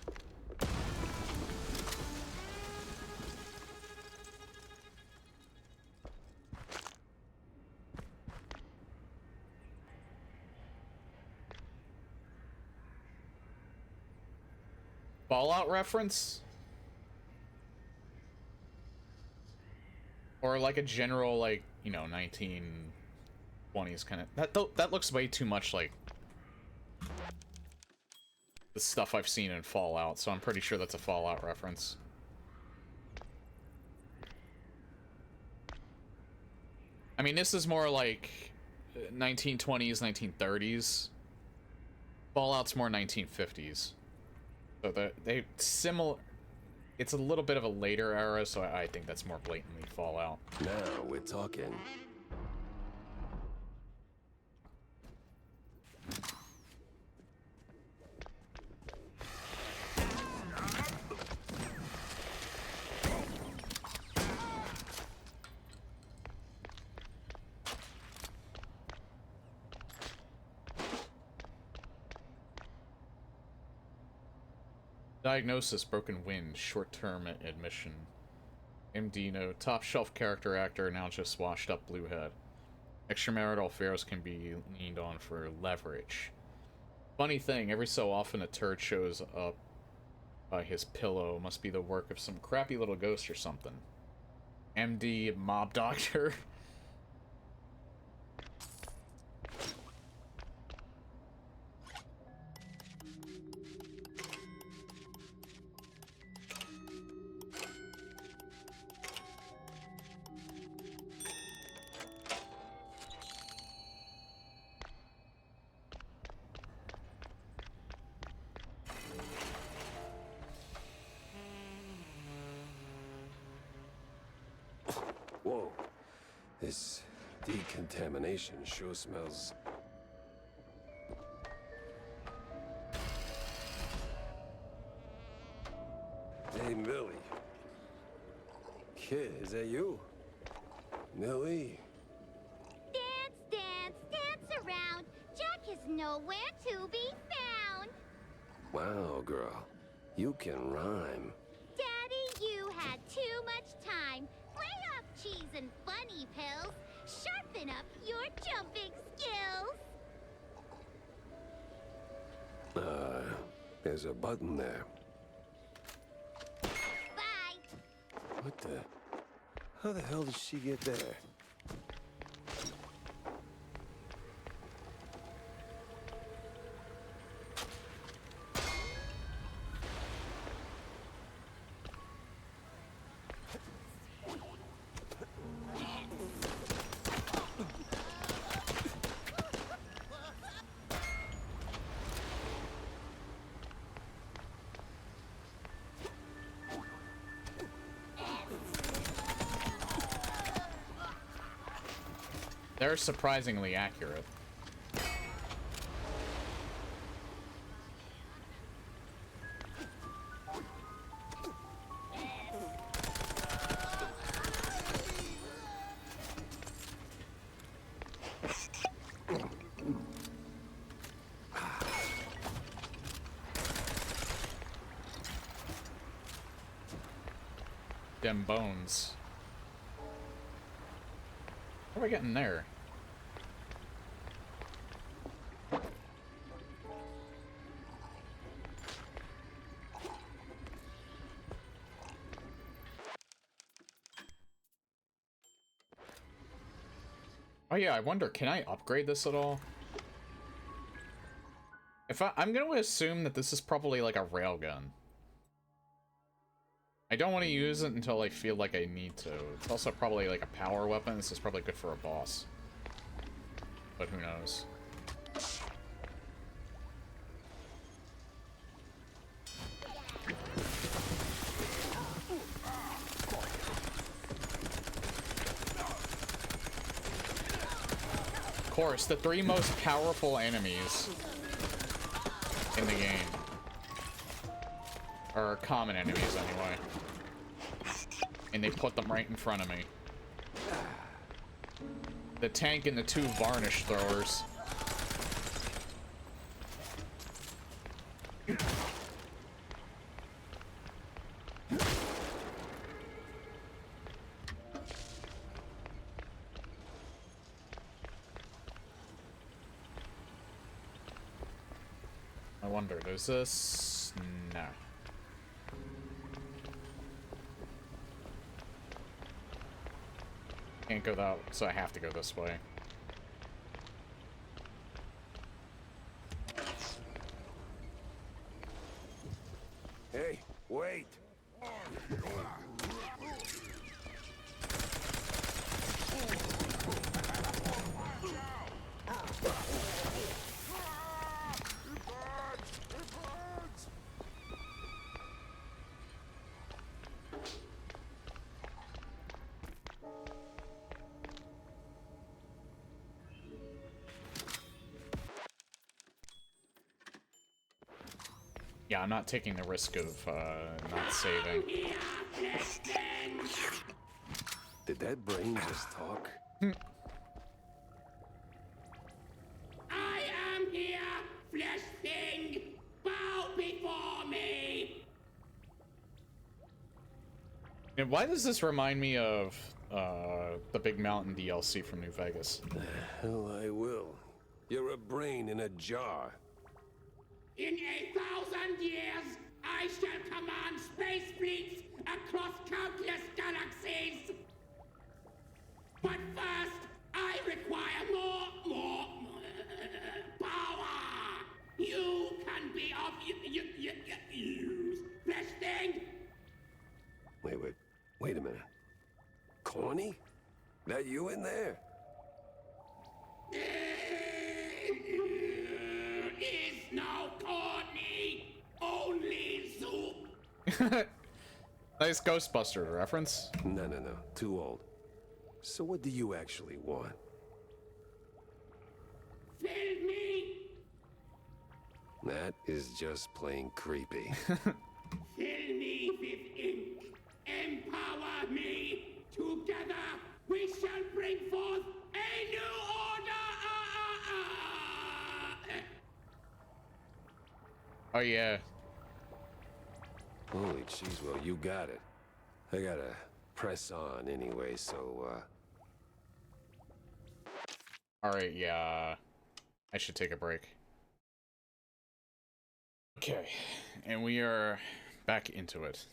Fallout reference? Or like a general, like, you know, 1920s kind of... That looks way too much like the stuff I've seen in Fallout, so I'm pretty sure that's a Fallout reference. I mean, this is more like 1920s, 1930s. Fallout's more 1950s. So they similar. It's a little bit of a later era, so I think that's more blatantly Fallout. Now we're talking. Diagnosis: broken wind, short-term admission. MD note: top shelf character actor, now just washed up bluehead. Extramarital affairs can be leaned on for leverage. Funny thing, every so often a turd shows up by his pillow. Must be the work of some crappy little ghost or something. MD mob doctor. Whoa. This decontamination sure smells. Hey, Millie. Kid, is that you? Millie? Dance, dance, dance around. Jack is nowhere to be found. Wow, girl. You can rhyme. Daddy, you had too much time. Lay off cheese and bunny pills. Sharpen up your jumping skills. There's a button there. Bye. What the? How the hell did she get there? They're surprisingly accurate. Them bones. How are we getting there? Oh yeah, I wonder, can I upgrade this at all? I'm going to assume that this is probably like a railgun. I don't want to use it until I feel like I need to. It's also probably like a power weapon. This is probably good for a boss. But who knows? Of course, the three most powerful enemies in the game. Or common enemies, anyway. And they put them right in front of me. The tank and the two varnish throwers. I wonder, does this? No. Can't go that, so I have to go this way. Hey, wait! Yeah, I'm not taking the risk of not saving. Did that brain just talk? I am here, flesh thing. Bow before me. And why does this remind me of the Big Mountain DLC from New Vegas? Hell, I will. You're a brain in a jar. In 1,000 years, I shall command space fleets across countless galaxies. But first, I require more power. You can be of use, flesh thing. Wait a minute. Corny? That you in there? Is no corny, only soup. Nice Ghostbusters reference. No. Too old. So what do you actually want? Fill me. That is just plain creepy. Fill me with ink. Empower me. Together, we shall bring forth a new order. Oh yeah. Holy cheese, well, you got it. I gotta press on anyway, so, Alright, yeah. I should take a break. Okay. And we are back into it.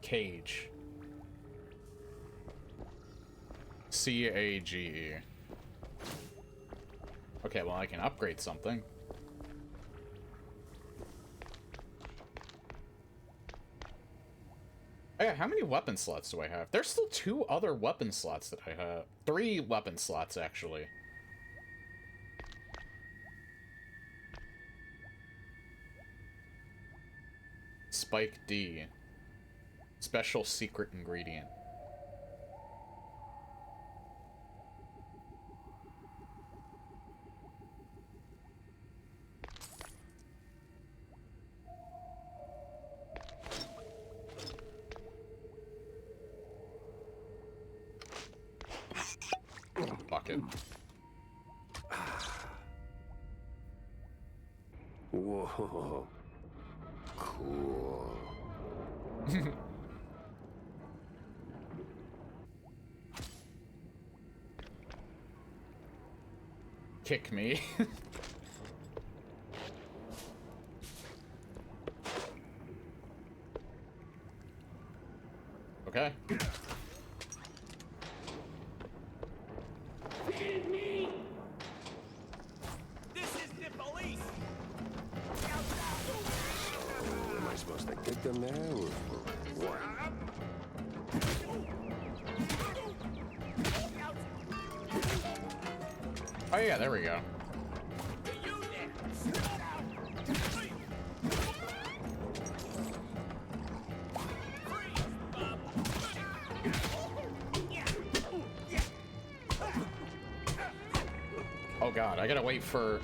Cage. C-A-G-E. Okay, well I can upgrade something. Oh yeah, how many weapon slots do I have? There's still 2 other weapon slots that I have. 3 weapon slots, actually. Spike D. Special secret ingredient. Fuck it. whoa. Cool. Kick me. Okay. This is the police. Am I supposed to kick them there or what? Oh yeah, there we go. Oh god, I gotta wait for...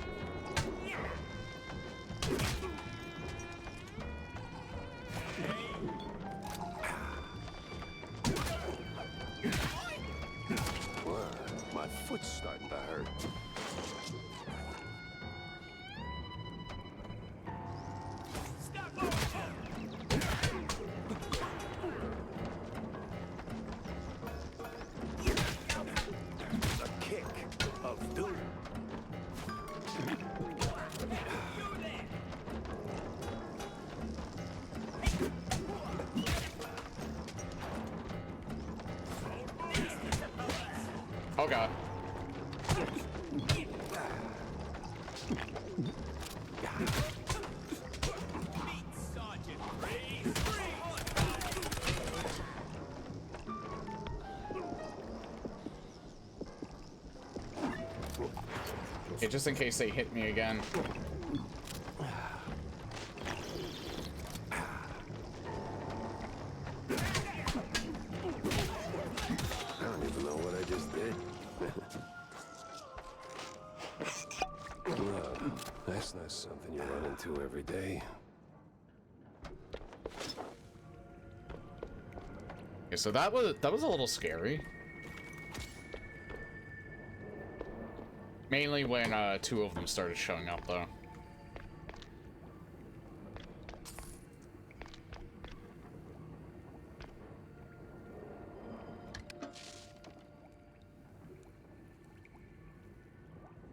Well, my foot's starting to hurt. A kick of doom. Oh god. Okay, just in case they hit me again. Well, that's not something you run into every day. Okay, so that was a little scary. Mainly when two of them started showing up, though.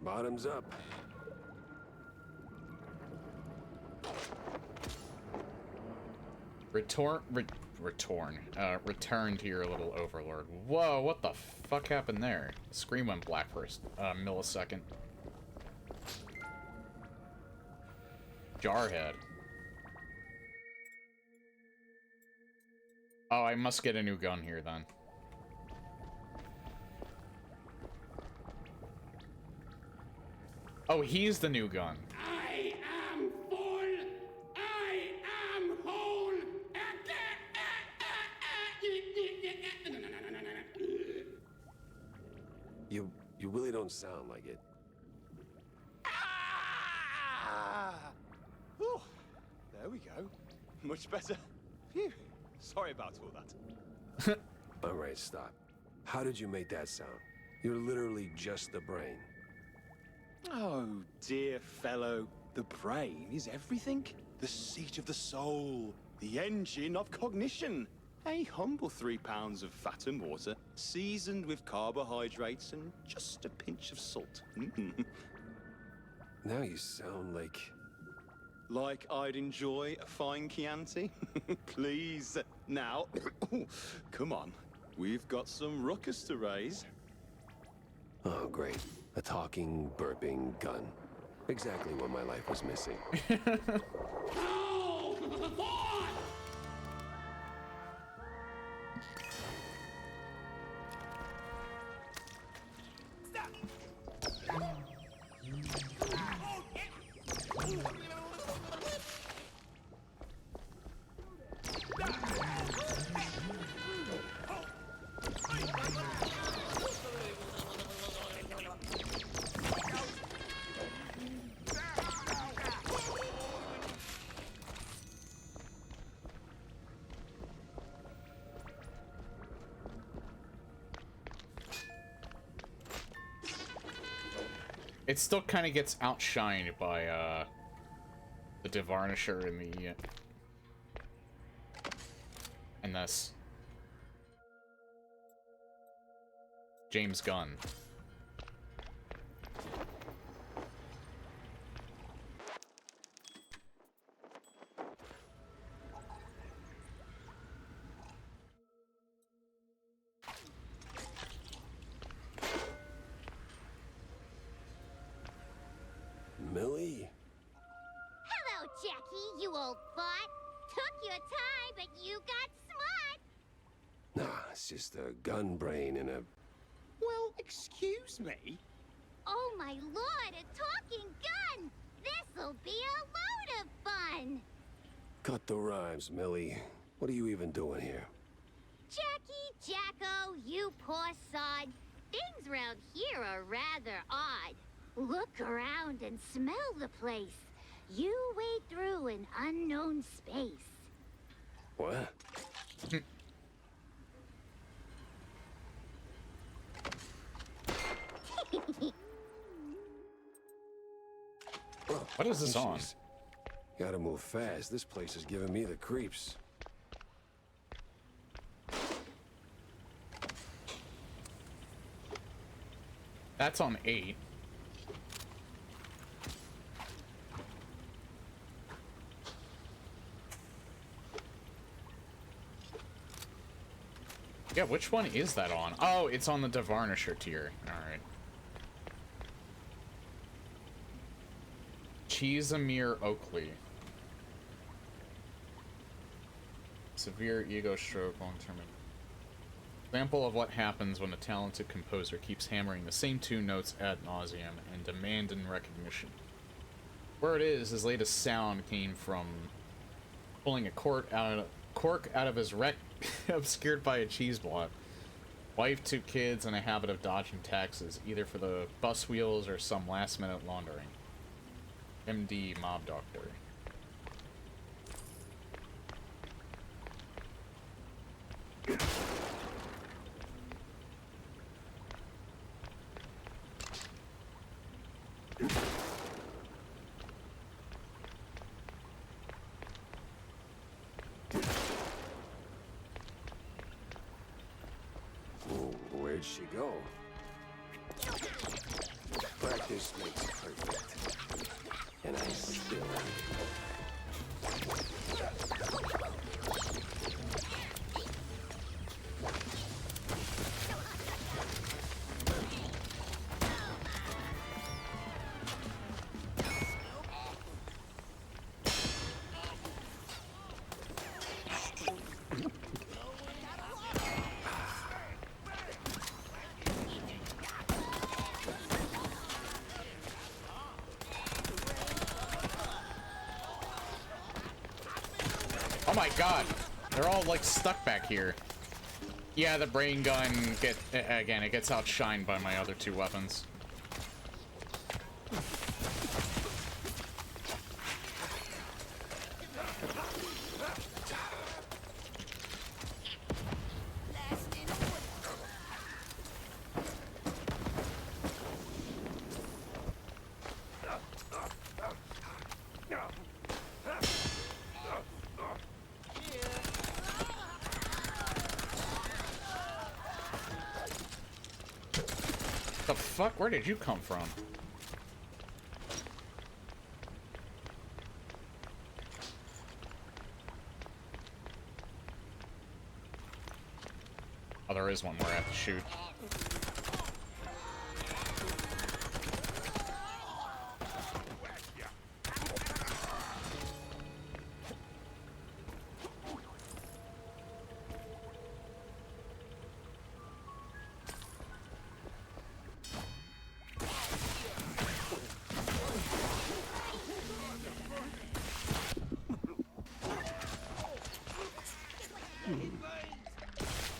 Bottoms up. Return to your little overlord. Whoa, what the fuck happened there? Screen went black for a millisecond. Jarhead. Oh, I must get a new gun here then. Oh, he's the new gun. I am full. I am whole. You really don't sound like it. Ah! Oh, there we go. Much better. Phew. Sorry about all that. All right, stop. How did you make that sound? You're literally just the brain. Oh, dear fellow. The brain is everything. The seat of the soul. The engine of cognition. A humble 3 pounds of fat and water, seasoned with carbohydrates and just a pinch of salt. Now you sound like... Like I'd enjoy a fine Chianti? Please, now, come on. We've got some ruckus to raise. Oh, great. A talking, burping gun. Exactly what my life was missing. No! Boy! It still kind of gets outshined by the Devarnisher and this James Gunn. Millie? Hello, Jackie, you old fart. Took your time, but you got smart. Nah, it's just a gun brain and a... Well, excuse me. Oh my lord, a talking gun! This'll be a load of fun! Cut the rhymes, Millie. What are you even doing here? Jackie, Jacko, you poor sod. Things round here are rather odd. Look around and smell the place. You wade through an unknown space. What? What is this on? Jeez. Gotta move fast. This place is giving me the creeps. That's on 8. Yeah, which one is that on? Oh, it's on the Devarnisher tier. Alright. Cheesemere Oakley. Severe ego stroke, long-term. Example of what happens when a talented composer keeps hammering the same two notes ad nauseum and demanding recognition. Where it is, his latest sound came from pulling a cork out of his wreck, obscured by a cheese block. Wife, 2 kids, and a habit of dodging taxes, either for the bus wheels or some last-minute laundering. MD mob doctor. Where'd she go? Practice makes perfect. And I still Oh my god! They're all like stuck back here. Yeah, the brain gun it gets outshined by my other two weapons. The fuck? Where did you come from? Oh, there is one more I have to shoot.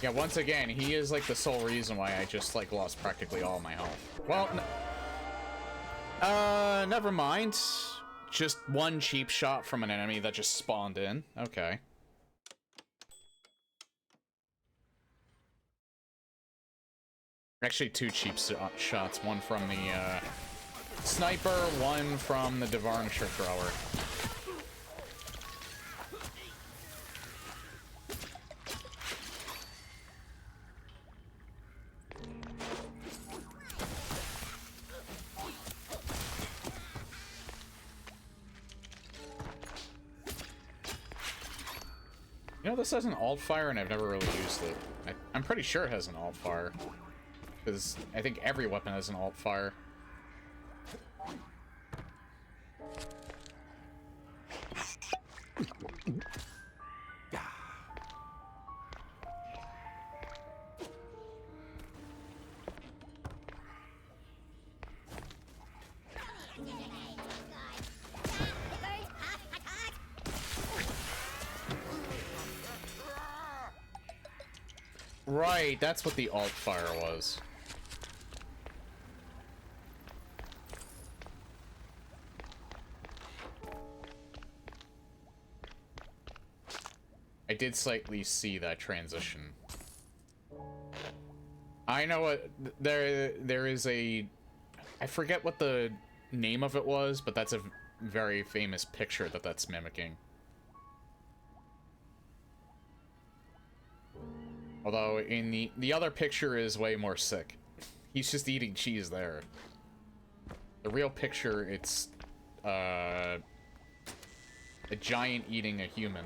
Yeah, once again, he is like the sole reason why I just like lost practically all my health. Well, never mind. Just one cheap shot from an enemy that just spawned in. Okay. Actually, two cheap shots. One from the sniper, one from the Varnisher thrower. You know, this has an alt fire, and I've never really used it. I'm pretty sure it has an alt fire. Because I think every weapon has an alt fire. Right, that's what the alt fire was. I did slightly see that transition. I know what there is a, I forget what the name of it was, but that's a very famous picture that's mimicking. Although in the other picture is way more sick. He's just eating cheese there. The real picture, it's a giant eating a human.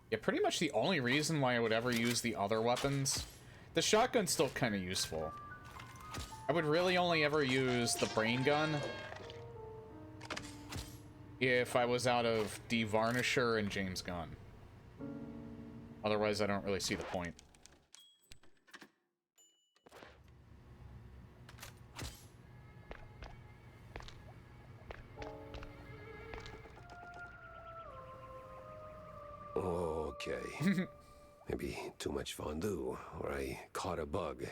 Yeah, pretty much the only reason why I would ever use the other weapons. The shotgun's still kind of useful. I would really only ever use the brain gun if I was out of Varnisher and James Gunn. Otherwise, I don't really see the point. Okay. Maybe too much fondue, or I caught a bug.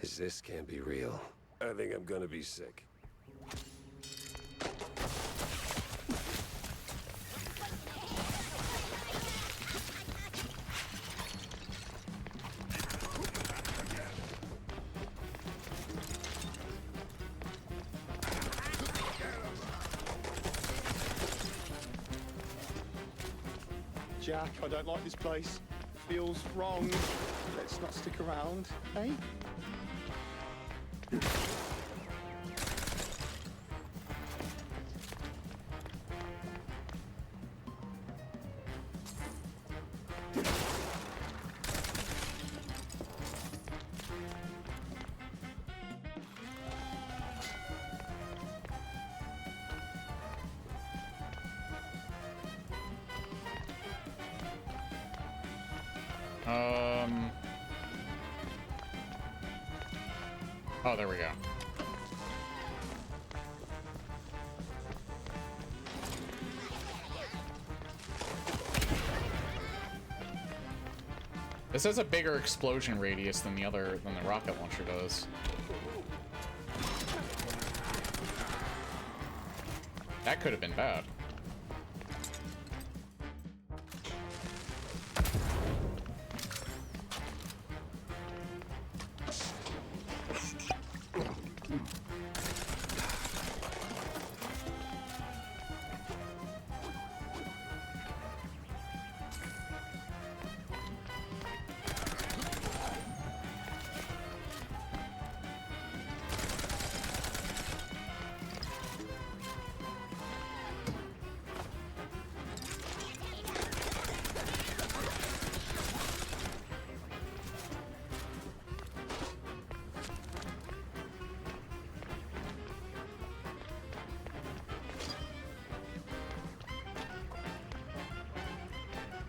This can't be real. I think I'm gonna be sick. Jack, I don't like this place. Feels wrong. Let's not stick around, eh? Oh, there we go. This has a bigger explosion radius than the rocket launcher does. That could have been bad.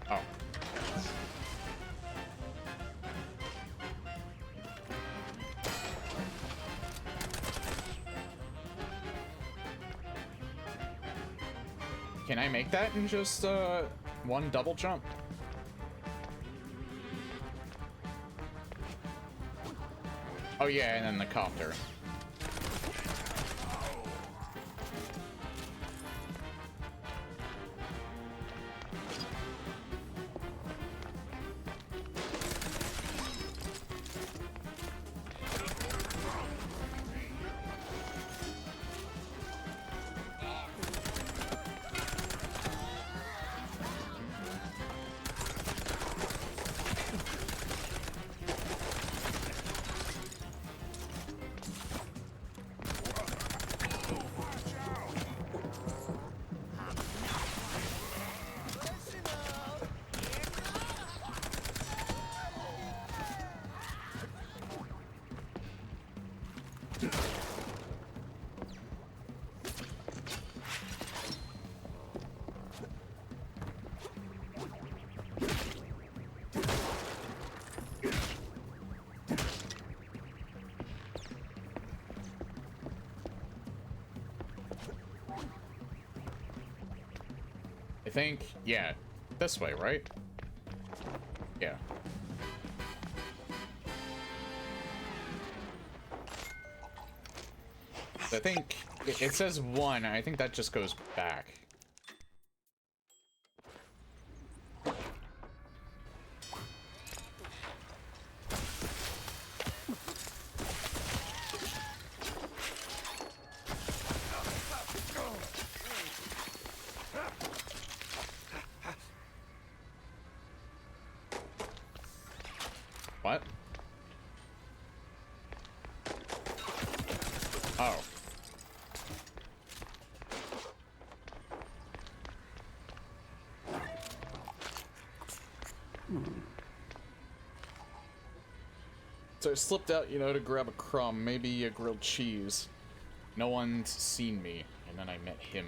Oh. Can I make that in just one double jump? Oh yeah, and then the copter. I think, yeah, this way, right? Yeah. I think it says 1, I think that just goes back. What? Oh. So I slipped out, you know, to grab a crumb, maybe a grilled cheese. No one's seen me, and then I met him.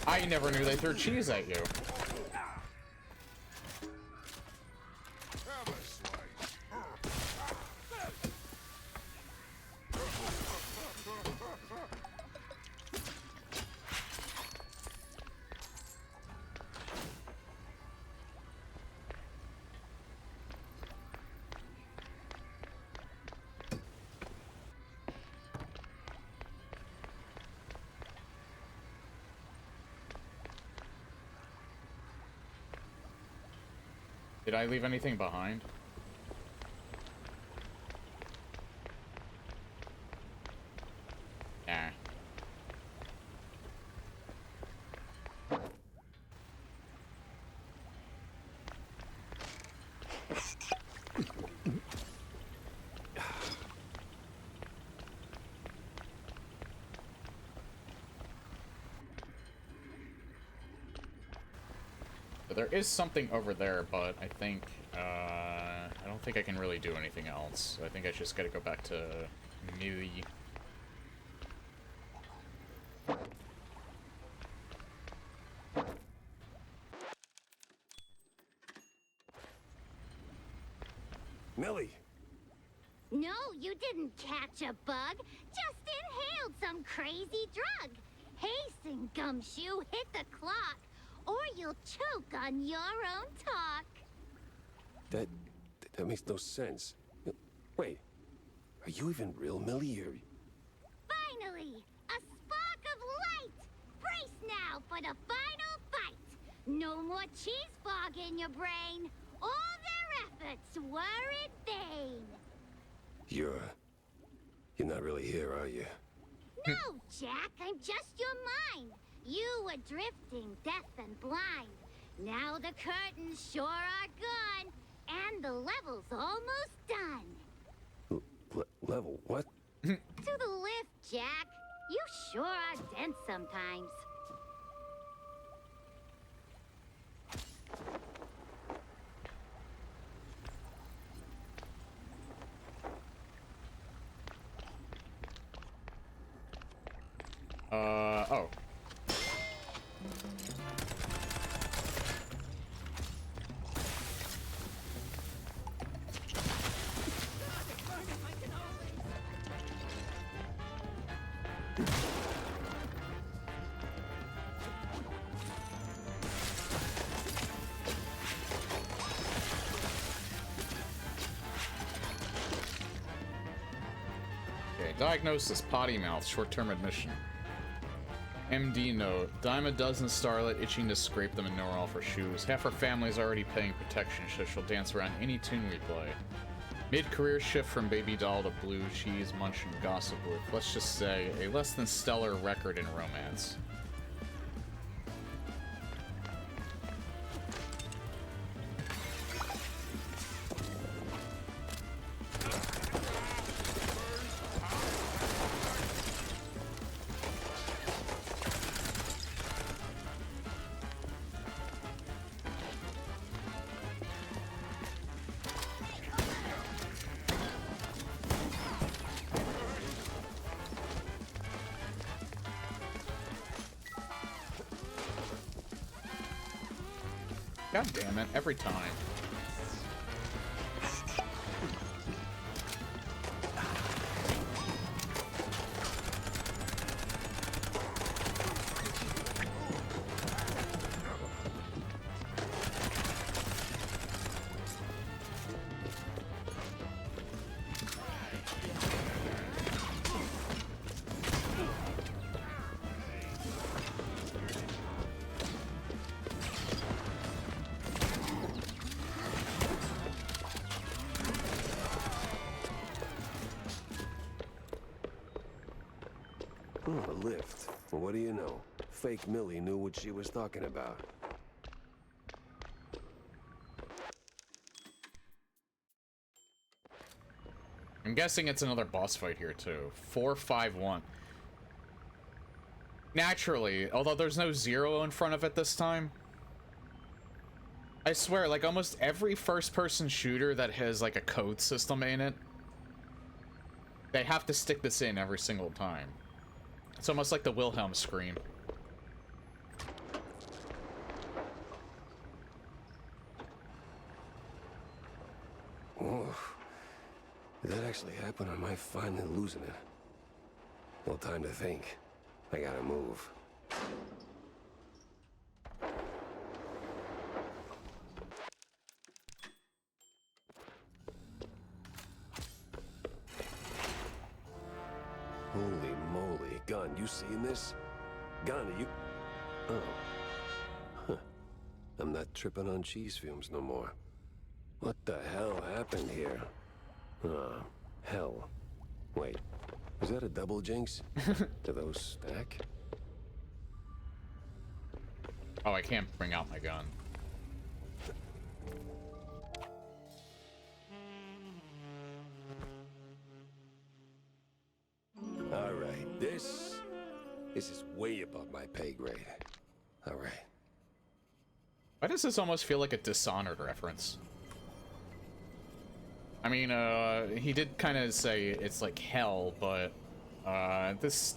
I never knew they threw cheese at you. Did I leave anything behind? Nah. There is something over there, but I think, I don't think I can really do anything else. I think I just gotta go back to Millie. Millie! No, you didn't catch a bug. Just inhaled some crazy drug. Hasten, Gumshoe, hit the clock, or you'll choke on your own talk. That makes no sense. Wait, are you even real, Millie, or... Finally, a spark of light! Brace now for the final fight! No more cheese fog in your brain! All their efforts were in vain! You're not really here, are you? No, Jack, I'm just your mind. You were drifting, deaf and blind. Now the curtains sure are gone, and the level's almost done. Level what? To the lift, Jack. You sure are dense sometimes. Oh. Okay, diagnosis, potty mouth, short-term admission. MD note, dime a dozen starlet itching to scrape them in Norwell for shoes. Half her family's already paying protection, so she'll dance around any tune we play. Mid-career shift from baby doll to blue cheese munching gossip with, let's just say, a less than stellar record in romance. God damn it, every time. Oh, a lift. Well, what do you know? Fake Millie knew what she was talking about. I'm guessing it's another boss fight here, too. 4-5-1. Naturally, although there's no 0 in front of it this time. I swear, like, almost every first-person shooter that has, like, a code system in it, they have to stick this in every single time. It's almost like the Wilhelm scream. Whoa. If that actually happened, I might finally losing it. No time to think. I gotta move. Holy moly. Gun, you seeing this? Gun, are you... Oh. Huh. I'm not tripping on cheese fumes no more. What the hell happened here? Hell. Wait, is that a double jinx? Do those stack? Oh, I can't bring out my gun. Alright, this is way above my pay grade. Alright. Why does this almost feel like a Dishonored reference? I mean, he did kind of say it's like hell, but this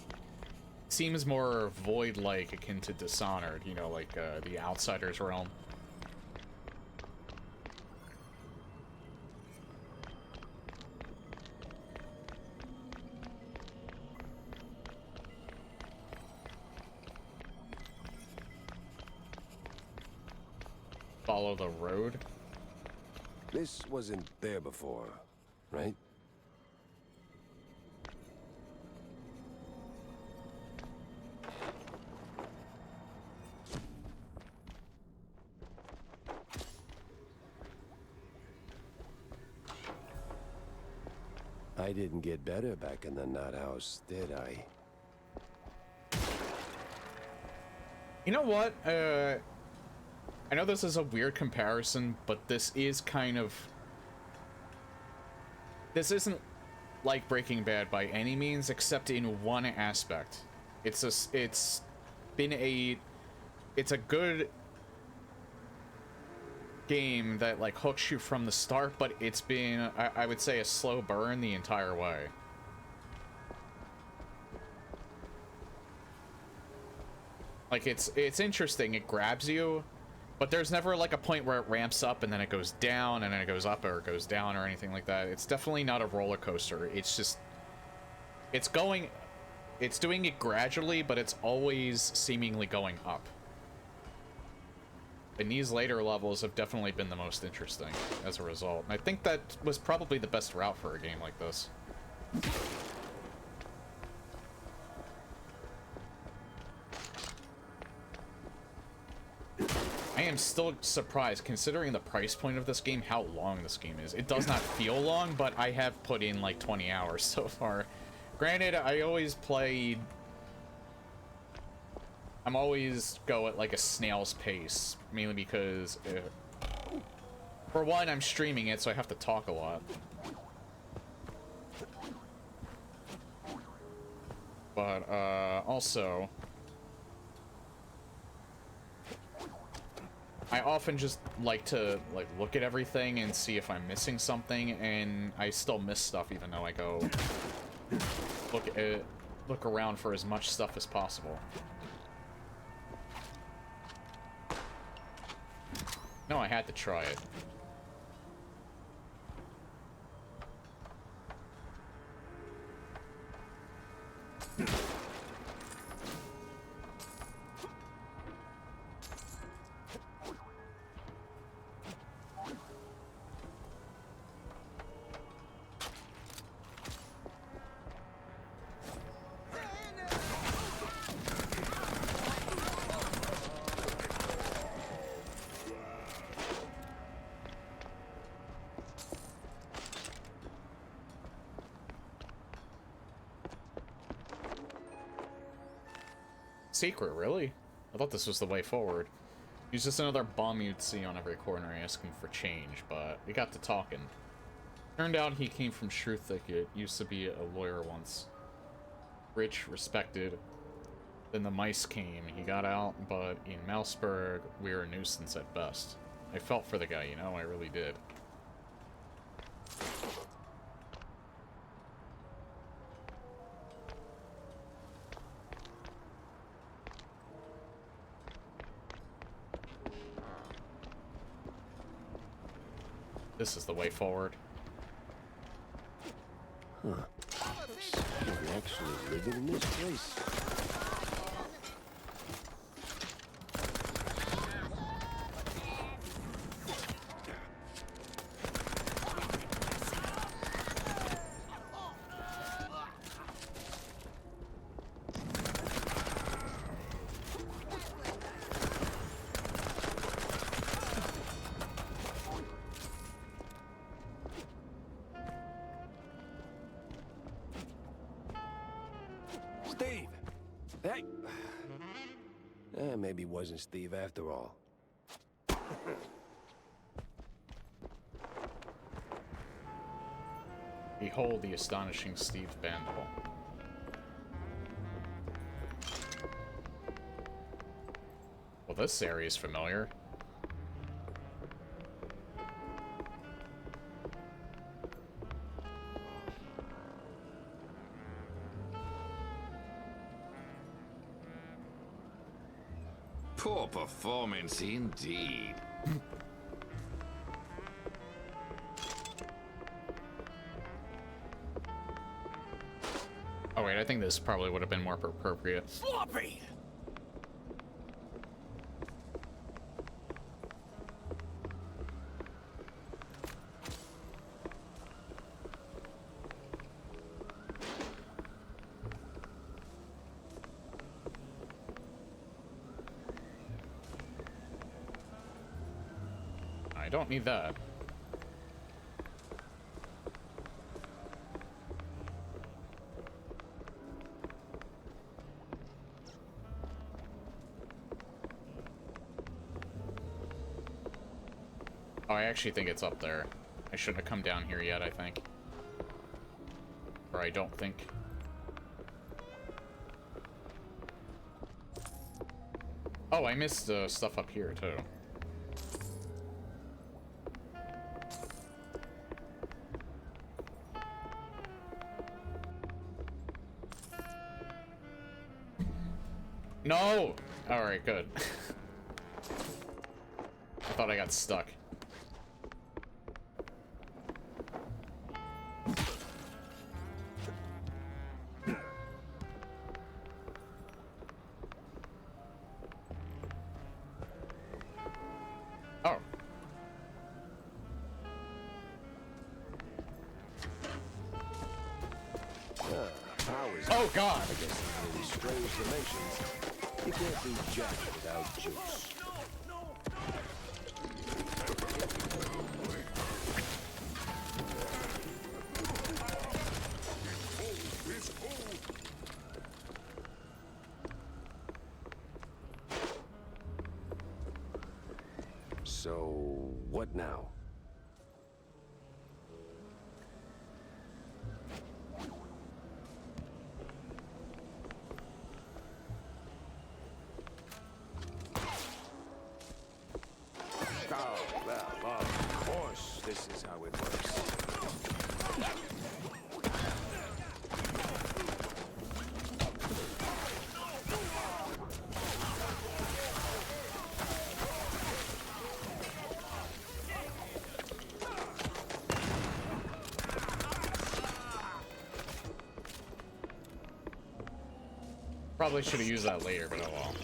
seems more void-like, akin to Dishonored, you know, like the Outsider's realm. Follow the road. This wasn't there before, right? I didn't get better back in the nut house, did I? You know what? I know this is a weird comparison, but this is kind of... This isn't like Breaking Bad by any means, except in one aspect. It's a good game that like hooks you from the start, but it's been, I would say, a slow burn the entire way. Like it's interesting, it grabs you, but there's never like a point where it ramps up and then it goes down and then it goes up or it goes down or anything like that. It's definitely not a roller coaster. It's just, it's doing it gradually, but it's always seemingly going up. And these later levels have definitely been the most interesting as a result. And I think that was probably the best route for a game like this. I am still surprised, considering the price point of this game, how long this game is. It does not feel long, but I have put in like 20 hours so far. Granted, I always played... I'm always go at like a snail's pace, mainly because, for one, I'm streaming it, so I have to talk a lot. But, also, I often just like to, like, look at everything and see if I'm missing something, and I still miss stuff even though I go look around for as much stuff as possible. No, I had to try it. Secret, really? I thought this was the way forward. He's just another bum you'd see on every corner asking for change, but we got to talking. Turned out he came from Shrew Thicket, used to be a lawyer once. Rich, respected. Then the mice came, he got out, but in Mouseburg, we were a nuisance at best. I felt for the guy, you know, I really did. This is the way forward. Huh. You're actually living in this place. Maybe it wasn't Steve after all. Behold the astonishing Steve Bandle. Well, this area is familiar. Poor performance indeed. Oh wait, I think this probably would have been more appropriate. Sloppy! I don't need that. Oh, I actually think it's up there. I shouldn't have come down here yet, I think. Or I don't think. Oh, I missed stuff up here, too. No! Alright, good. I thought I got stuck. Oh. Powers. Oh, God! I guess in these strange dimensions, you can't do jack without juice. So, what now? Oh, well, of course, this is how it works. Probably should have used that later, but oh well.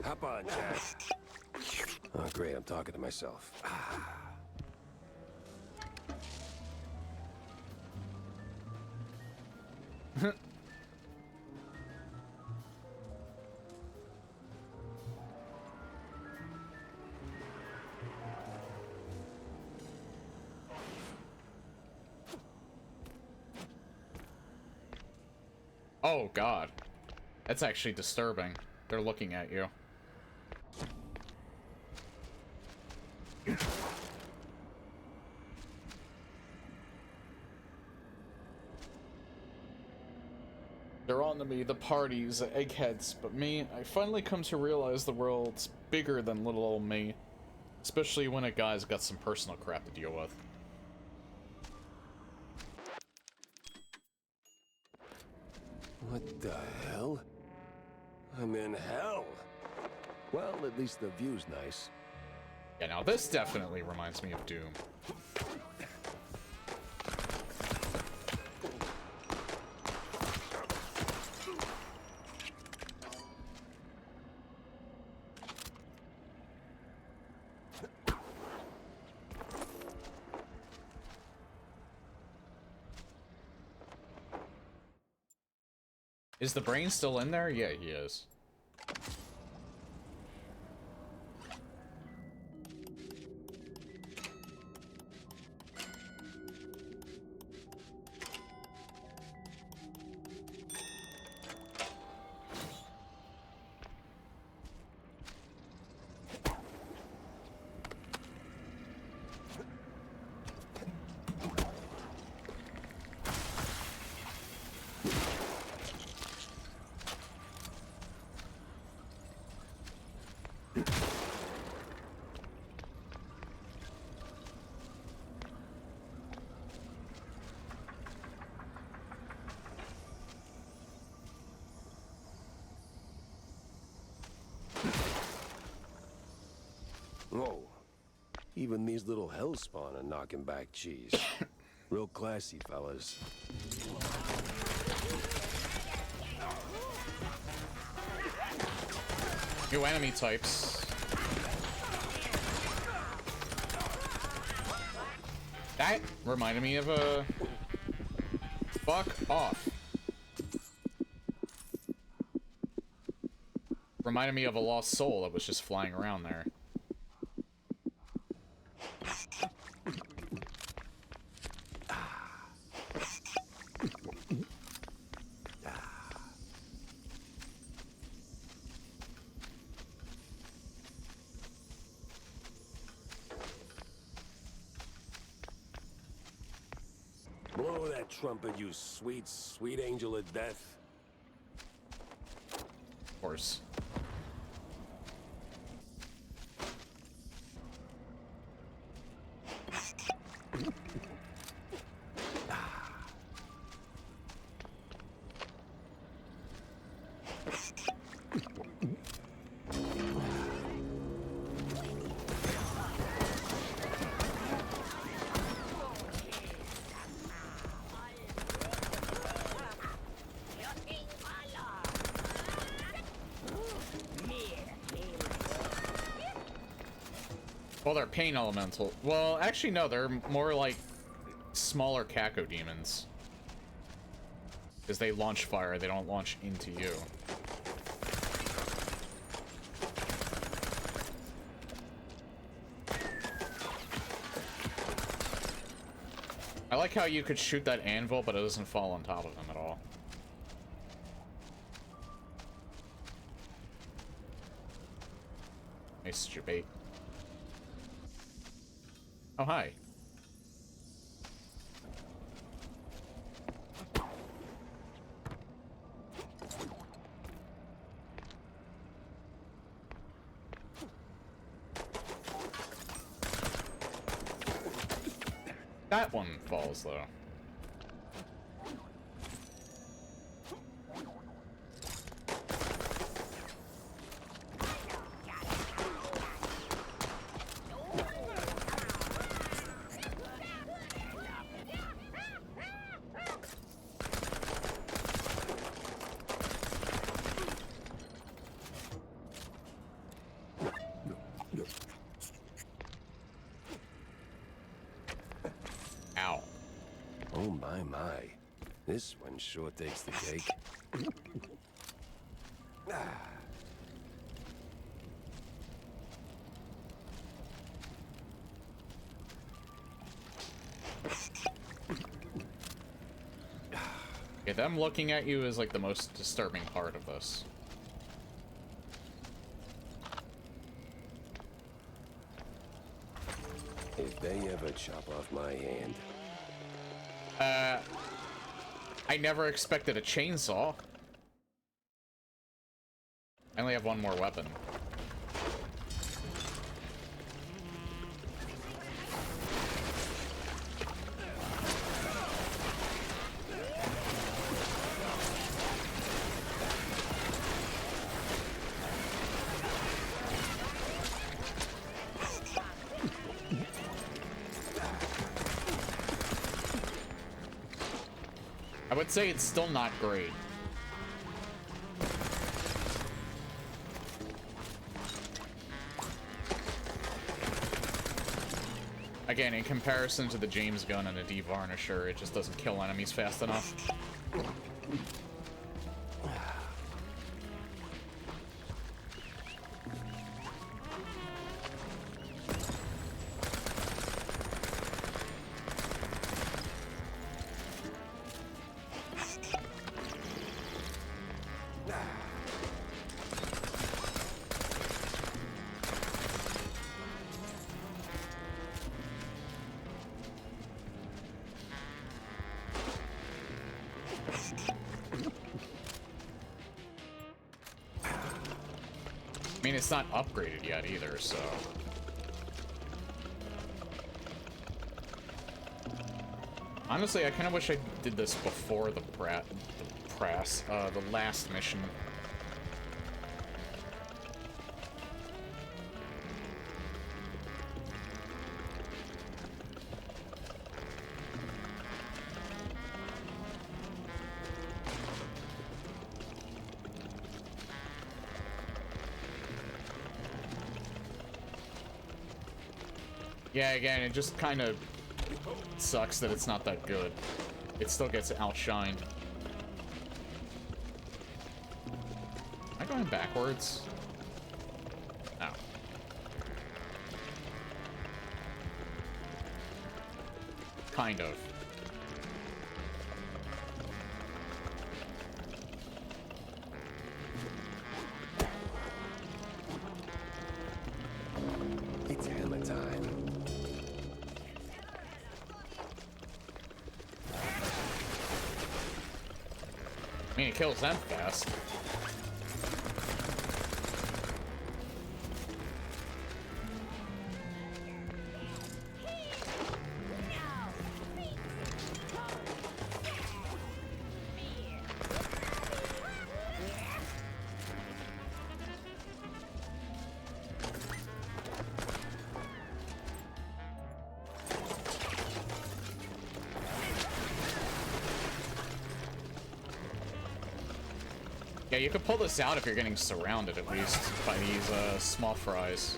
Hop on, Jack. Oh, great, I'm talking to myself. Oh, God. That's actually disturbing. They're looking at you. They're on to me, the parties, the eggheads, but me, I finally come to realize the world's bigger than little old me. Especially when a guy's got some personal crap to deal with. What the hell? I'm in hell. Well, at least the view's nice. Yeah, now this definitely reminds me of Doom. Is the brain still in there? Yeah, he is. Whoa. Even these little hellspawn are knocking back cheese. Real classy, fellas. New enemy types. That reminded me of a... Fuck off. Reminded me of a lost soul that was just flying around there. Blow that trumpet, you sweet, sweet angel of death. Of course. Well, they're pain elemental. Well, actually, no, they're more like smaller Caco demons. Because they launch fire, they don't launch into you. I like how you could shoot that anvil, but it doesn't fall on top of him at all. Nice debate. Oh, hi. That one falls, though. Ow. Oh my. This one sure takes the cake. Yeah, them looking at you is like the most disturbing part of this. If they ever chop off my hand. I never expected a chainsaw. I only have one more weapon. I would say it's still not great. Again, in comparison to the James gun and the D-Varnisher, it just doesn't kill enemies fast enough. mean, it's not upgraded yet either, so... Honestly, I kind of wish I did this before the the last mission. Yeah, again, it just kind of sucks that it's not that good. It still gets outshined. Am I going backwards? No. Kind of. It's hammer time. I mean, it kills them fast. Yeah, you could pull this out if you're getting surrounded, at least, by these small fries.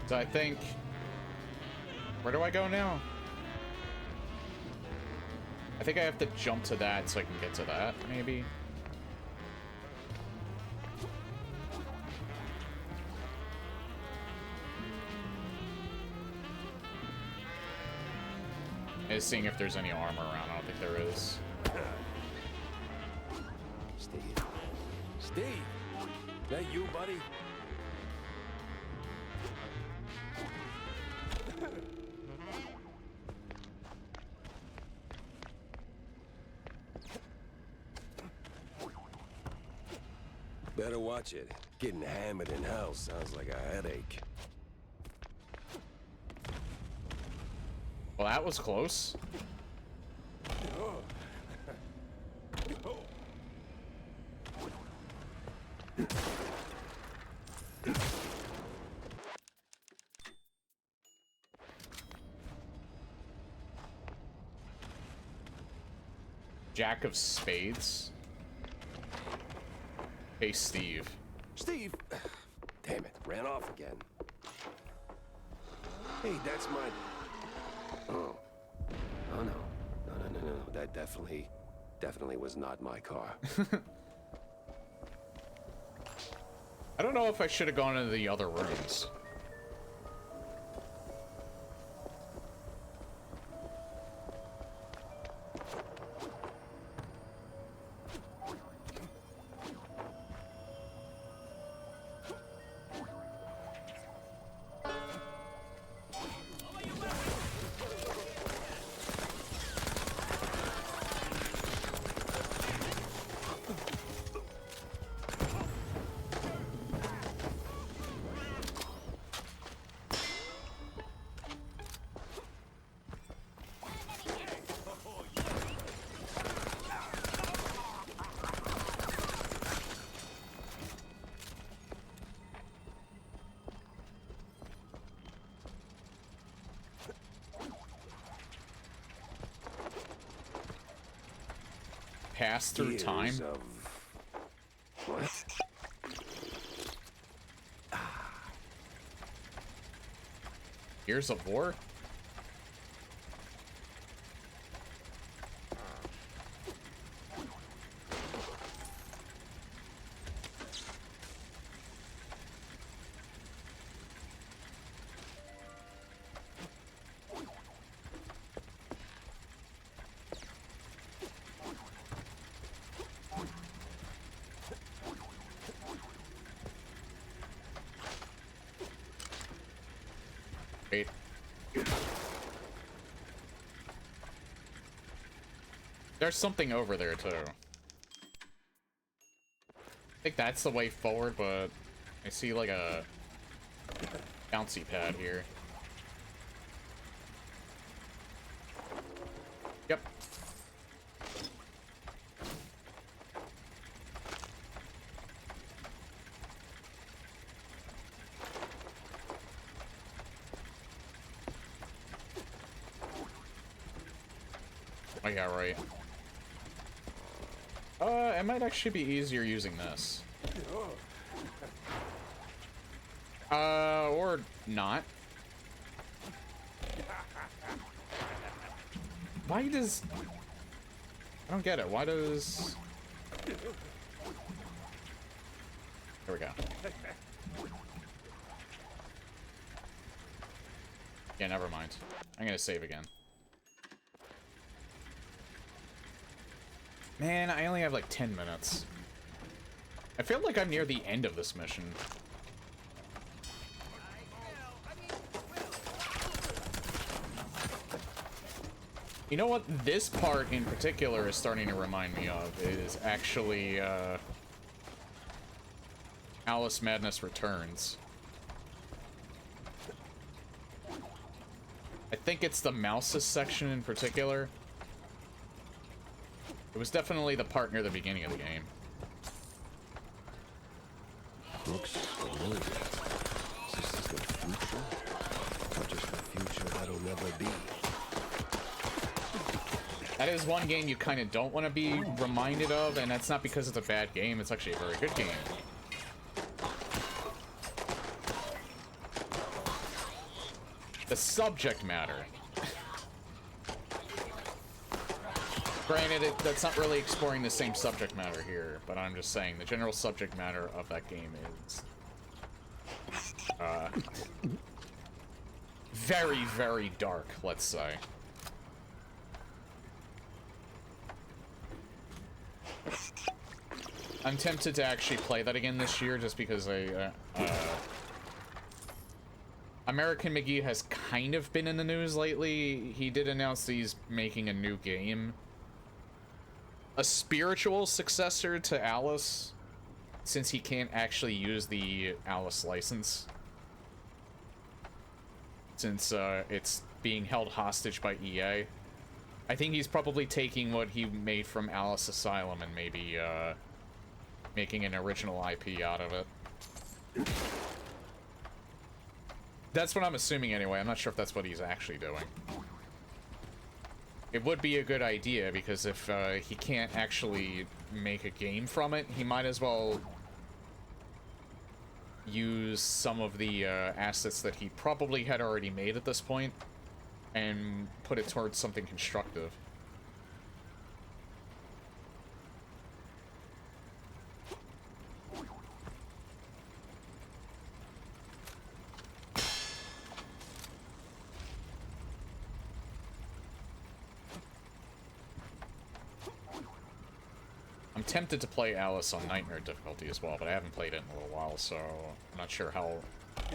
So I think... Where do I go now? I think I have to jump to that so I can get to that, maybe? Is seeing if there's any armor around. I don't think there is. Steve. Steve! That you, buddy? Better watch it. Getting hammered in hell sounds like a headache. Well, that was close. Jack of Spades. Hey, Steve. Steve! Damn it, ran off again. Hey, that's my... Oh. Oh, no. No. That definitely was not my car. I don't know if I should have gone into the other rooms. pass through time? Years of... What? Years of war? Wait. There's something over there, too. I think that's the way forward, but I see, like, a bouncy pad here. Yep. Oh, yeah, right. It might actually be easier using this. Or not. Why does... I don't get it. Why does... There we go. Yeah, never mind. I'm gonna save again. Man, I only have like 10 minutes. I feel like I'm near the end of this mission. You know what this part in particular is starting to remind me of is actually, Alice Madness Returns. I think it's the mouses section in particular. It was definitely the part near the beginning of the game. Looks familiar. Is this the future? Or just the future that'll never be? That is one game you kind of don't want to be reminded of, and that's not because it's a bad game. It's actually a very good game. The subject matter. Granted, that's not really exploring the same subject matter here, but I'm just saying the general subject matter of that game is very, very dark, let's say. I'm tempted to actually play that again this year just because American McGee has kind of been in the news lately. He did announce that he's making a new game. A spiritual successor to Alice, since he can't actually use the Alice license. Since it's being held hostage by EA. I think he's probably taking what he made from Alice Asylum and maybe making an original IP out of it. That's what I'm assuming anyway. I'm not sure if that's what he's actually doing. It would be a good idea, because if he can't actually make a game from it, he might as well use some of the assets that he probably had already made at this point and put it towards something constructive. I'm tempted to play Alice on Nightmare difficulty as well, but I haven't played it in a little while, so I'm not sure how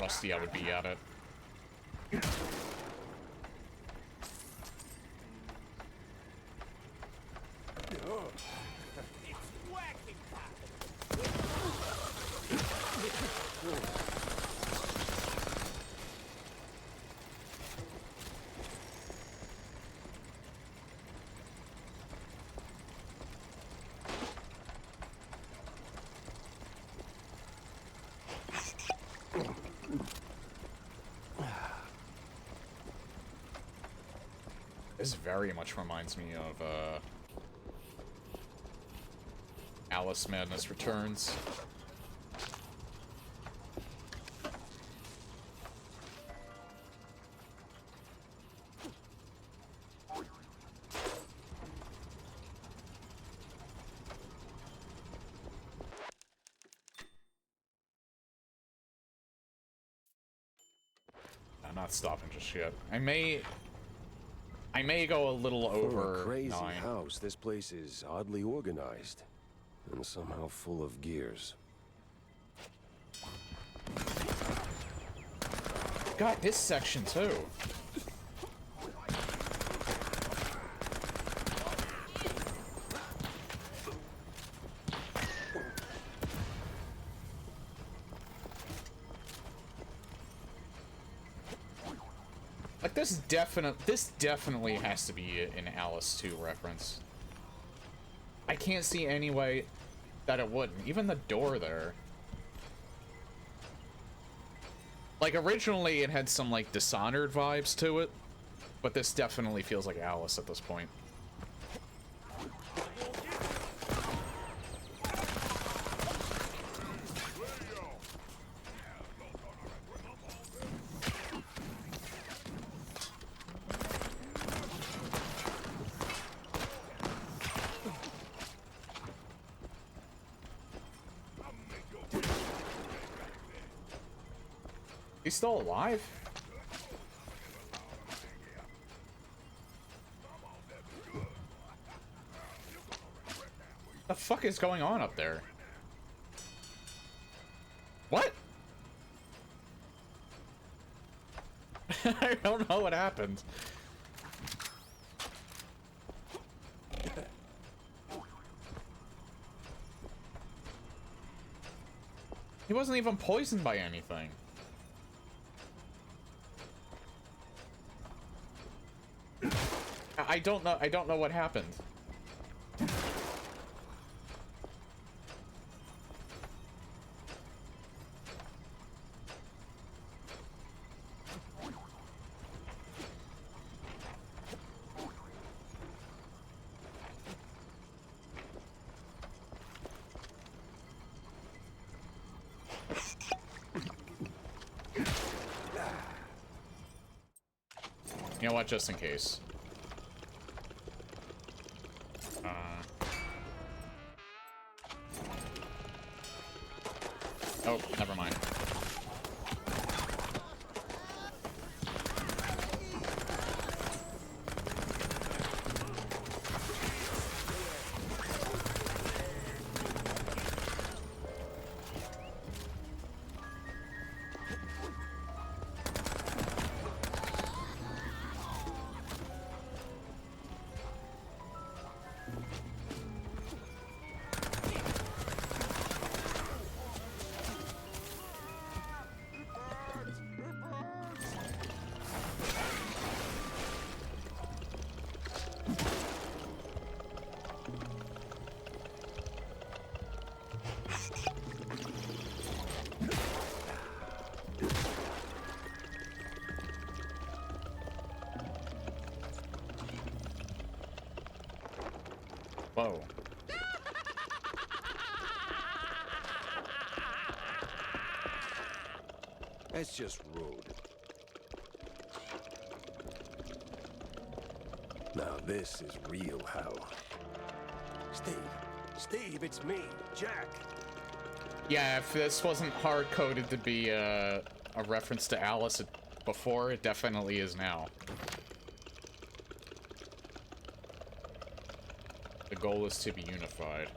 rusty I would be at it. This very much reminds me of, Alice Madness returns. I'm not stopping just yet. I may go a little over For a crazy 9. house, this place is oddly organized. And somehow full of gears. Got this section too. Like this definitely has to be an Alice 2 reference. I can't see any way that it wouldn't. Even the door there. Like, originally it had some, like, Dishonored vibes to it, but this definitely feels like Alice at this point. He's still alive? The fuck is going on up there? What? I don't know what happened. He wasn't even poisoned by anything. I don't know what happened. You know what, just in case. Oh, never mind. Whoa. That's just rude. Now this is real hell. Steve, it's me, Jack. Yeah, if this wasn't hard-coded to be a reference to Alice before, it definitely is now. The goal is to be unified.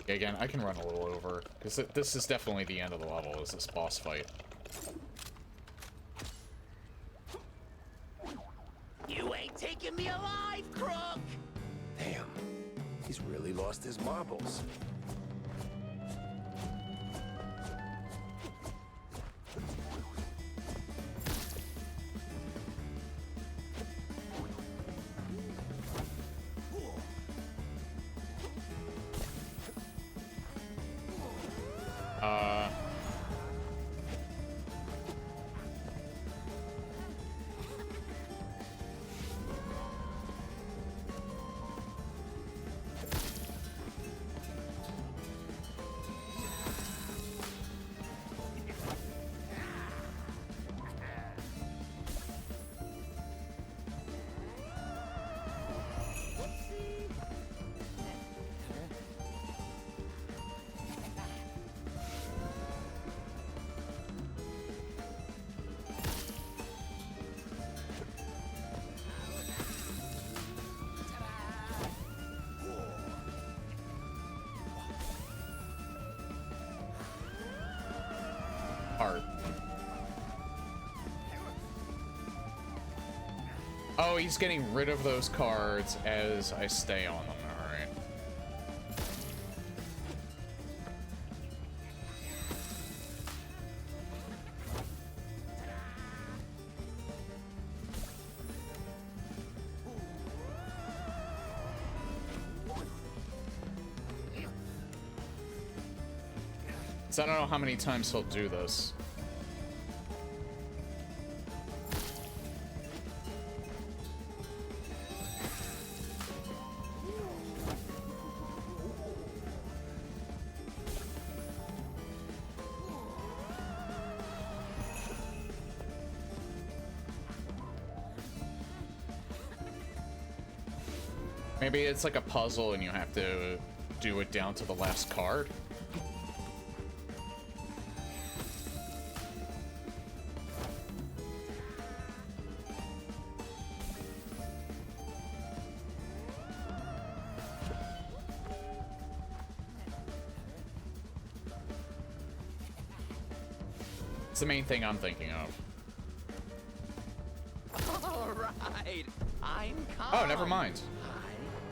Yeah, again, I can run a little over, because this is definitely the end of the level, is this boss fight. You ain't taking me alive, crook! Damn, he's really lost his marbles. Oh, he's getting rid of those cards as I stay on them. All right. So I don't know how many times he'll do this. Maybe it's like a puzzle and you have to do it down to the last card. It's the main thing I'm thinking of. All right, I'm calm. Oh, never mind.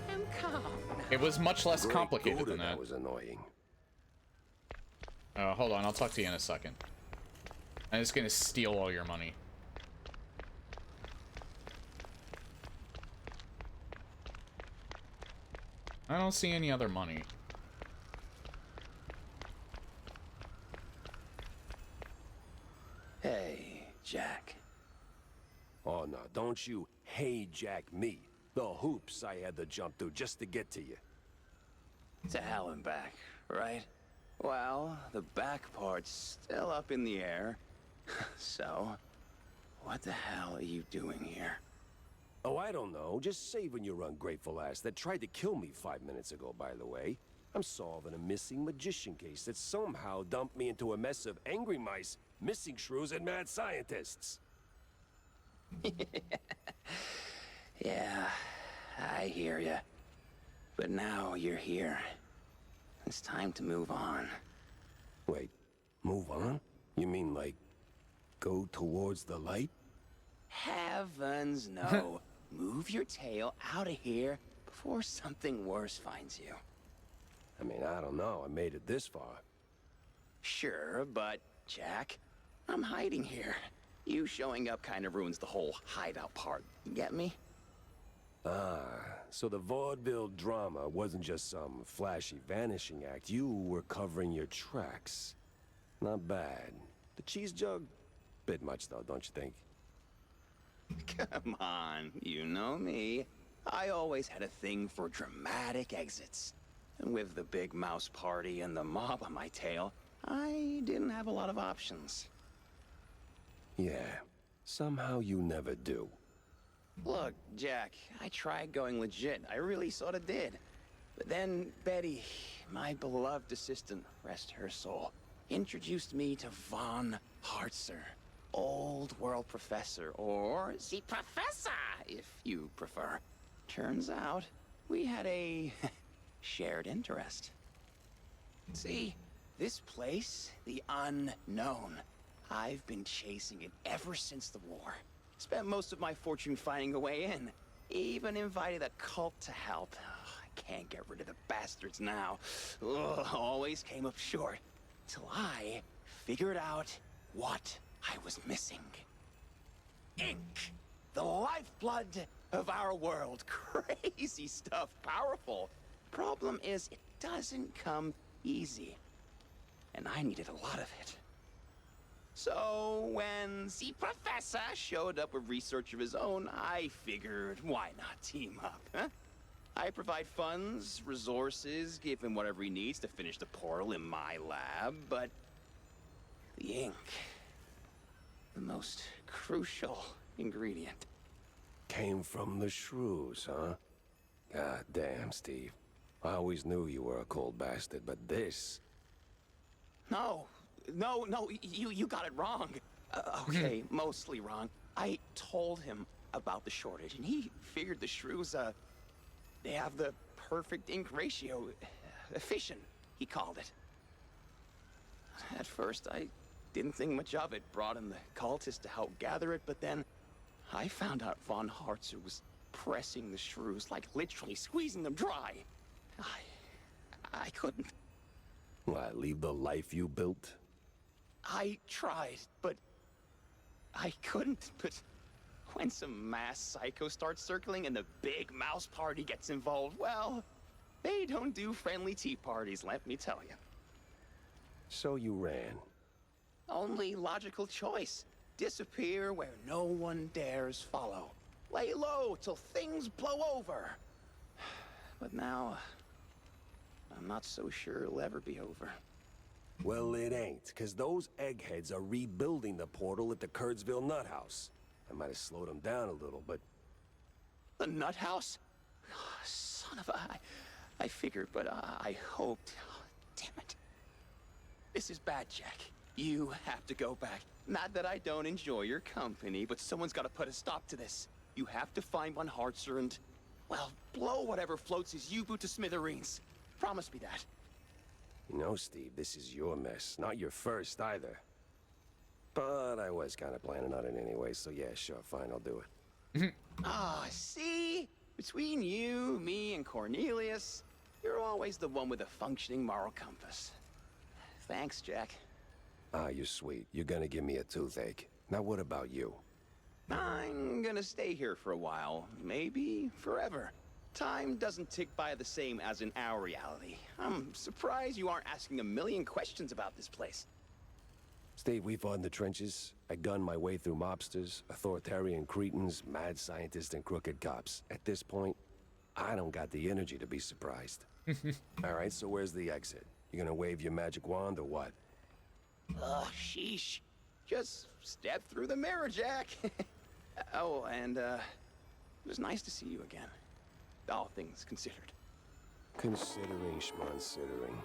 I am calm. It was much less complicated Great than Gouda, that. was annoying. Hold on, I'll talk to you in a second. I'm just gonna steal all your money. I don't see any other money. Hey, Jack. Oh, no, don't you hey Jack me. The hoops I had to jump through just to get to you. To hell and back, right? Well, the back part's still up in the air. So, what the hell are you doing here? Oh, I don't know. Just saving your ungrateful ass that tried to kill me 5 minutes ago, by the way. I'm solving a missing magician case that somehow dumped me into a mess of angry mice, missing shrews, and mad scientists. Yeah, I hear ya. But now you're here. It's time to move on. Wait, move on? You mean like, go towards the light? Heavens no. Move your tail out of here before something worse finds you. I mean, I don't know. I made it this far. Sure, but, Jack, I'm hiding here. You showing up kind of ruins the whole hideout part. You get me? Ah, so the vaudeville drama wasn't just some flashy vanishing act. You were covering your tracks. Not bad. The cheese jug? Bit much though, don't you think? Come on, you know me. I always had a thing for dramatic exits. And with the big mouse party and the mob on my tail, I didn't have a lot of options. Yeah, somehow you never do. Look, Jack, I tried going legit. I really sort of did. But then Betty, my beloved assistant, rest her soul, introduced me to Von Hartzer, old world professor, or the professor, if you prefer. Turns out, we had a shared interest. See, this place, the unknown, I've been chasing it ever since the war. Spent most of my fortune finding a way in. Even invited a cult to help. Ugh, I can't get rid of the bastards now. Ugh, always came up short. Till I figured out what I was missing. Ink! The lifeblood of our world. Crazy stuff, powerful. Problem is, it doesn't come easy. And I needed a lot of it. So, when the professor showed up with research of his own, I figured, why not team up, huh? I provide funds, resources, give him whatever he needs to finish the portal in my lab, but the ink, the most crucial ingredient. Came from the shrews, huh? God damn, Steve. I always knew you were a cold bastard, but this... No, you got it wrong. Okay, mostly wrong. I told him about the shortage, and he figured the shrews, they have the perfect ink ratio. Efficient, he called it. At first, I didn't think much of it. Brought in the cultists to help gather it, but then I found out Von Hartzer was pressing the shrews, like literally squeezing them dry. I couldn't. What, leave the life you built? I tried, but I couldn't. But when some mass psycho starts circling and the big mouse party gets involved, well, they don't do friendly tea parties, let me tell you. So you ran. Only logical choice. Disappear where no one dares follow. Lay low till things blow over. But now, I'm not so sure it'll ever be over. Well, it ain't, because those eggheads are rebuilding the portal at the Kurtzville Nut House. I might have slowed them down a little, but... The Nut House? Oh, son of a... I figured, but I hoped. Oh, damn it. This is bad, Jack. You have to go back. Not that I don't enjoy your company, but someone's got to put a stop to this. You have to find Von Hartzer and, well, blow whatever floats his U-boot to smithereens. Promise me that. You know, Steve, this is your mess, not your first either. But I was kind of planning on it anyway, so yeah, sure, fine, I'll do it. Ah, see? Between you, me, and Cornelius, you're always the one with a functioning moral compass. Thanks, Jack. Ah, you're sweet. You're gonna give me a toothache. Now what about you? I'm gonna stay here for a while, maybe forever. Time doesn't tick by the same as in our reality. I'm surprised you aren't asking a million questions about this place. Steve, we fought in the trenches. I gunned my way through mobsters, authoritarian cretins, mad scientists, and crooked cops. At this point, I don't got the energy to be surprised. All right, so where's the exit? You gonna wave your magic wand or what? Ugh, sheesh. Just step through the mirror, Jack. Oh, and, it was nice to see you again. All things considered. Considering schmonsidering.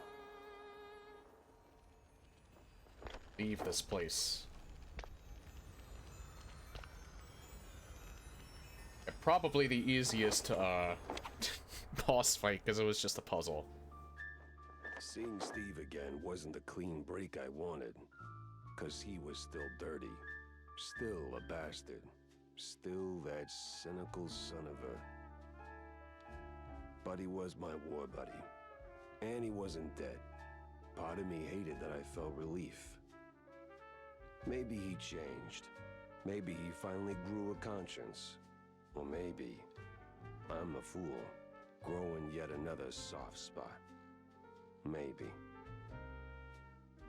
Leave this place. Probably the easiest, boss fight, because it was just a puzzle. Seeing Steve again wasn't the clean break I wanted. Because he was still dirty. Still a bastard. Still that cynical son of a... But he was my war buddy. And he wasn't dead. Part of me hated that I felt relief. Maybe he changed. Maybe he finally grew a conscience. Or maybe I'm a fool, growing yet another soft spot. Maybe.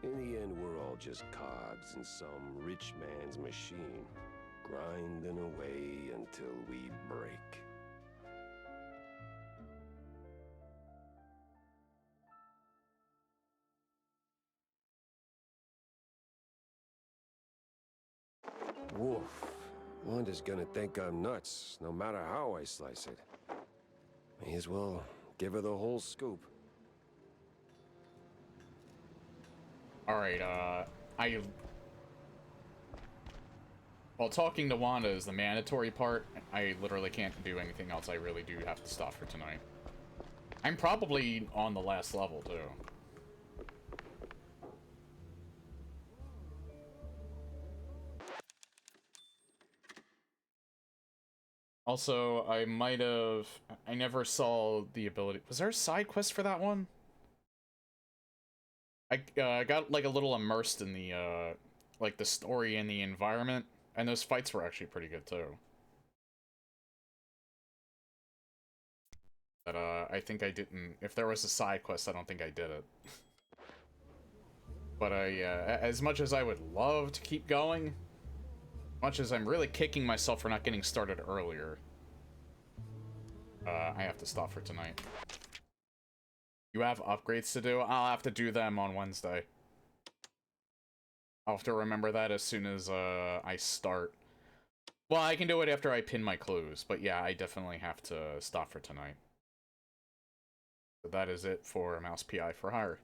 In the end, we're all just cogs in some rich man's machine, grinding away until we break. Woof. Wanda's gonna think I'm nuts, no matter how I slice it. May as well give her the whole scoop. Alright, While talking to Wanda is the mandatory part, I literally can't do anything else. I really do have to stop for tonight. I'm probably on the last level, too. Also, I never saw the ability. Was there a side quest for that one? I got like a little immersed in the like the story and the environment, and those fights were actually pretty good too. But I think I didn't. If there was a side quest, I don't think I did it. But as much as I would love to keep going, much as I'm really kicking myself for not getting started earlier, I have to stop for tonight. You have upgrades to do? I'll have to do them on Wednesday. I'll have to remember that as soon as I start. Well, I can do it after I pin my clues, but yeah, I definitely have to stop for tonight. So that is it for Mouse PI for Hire.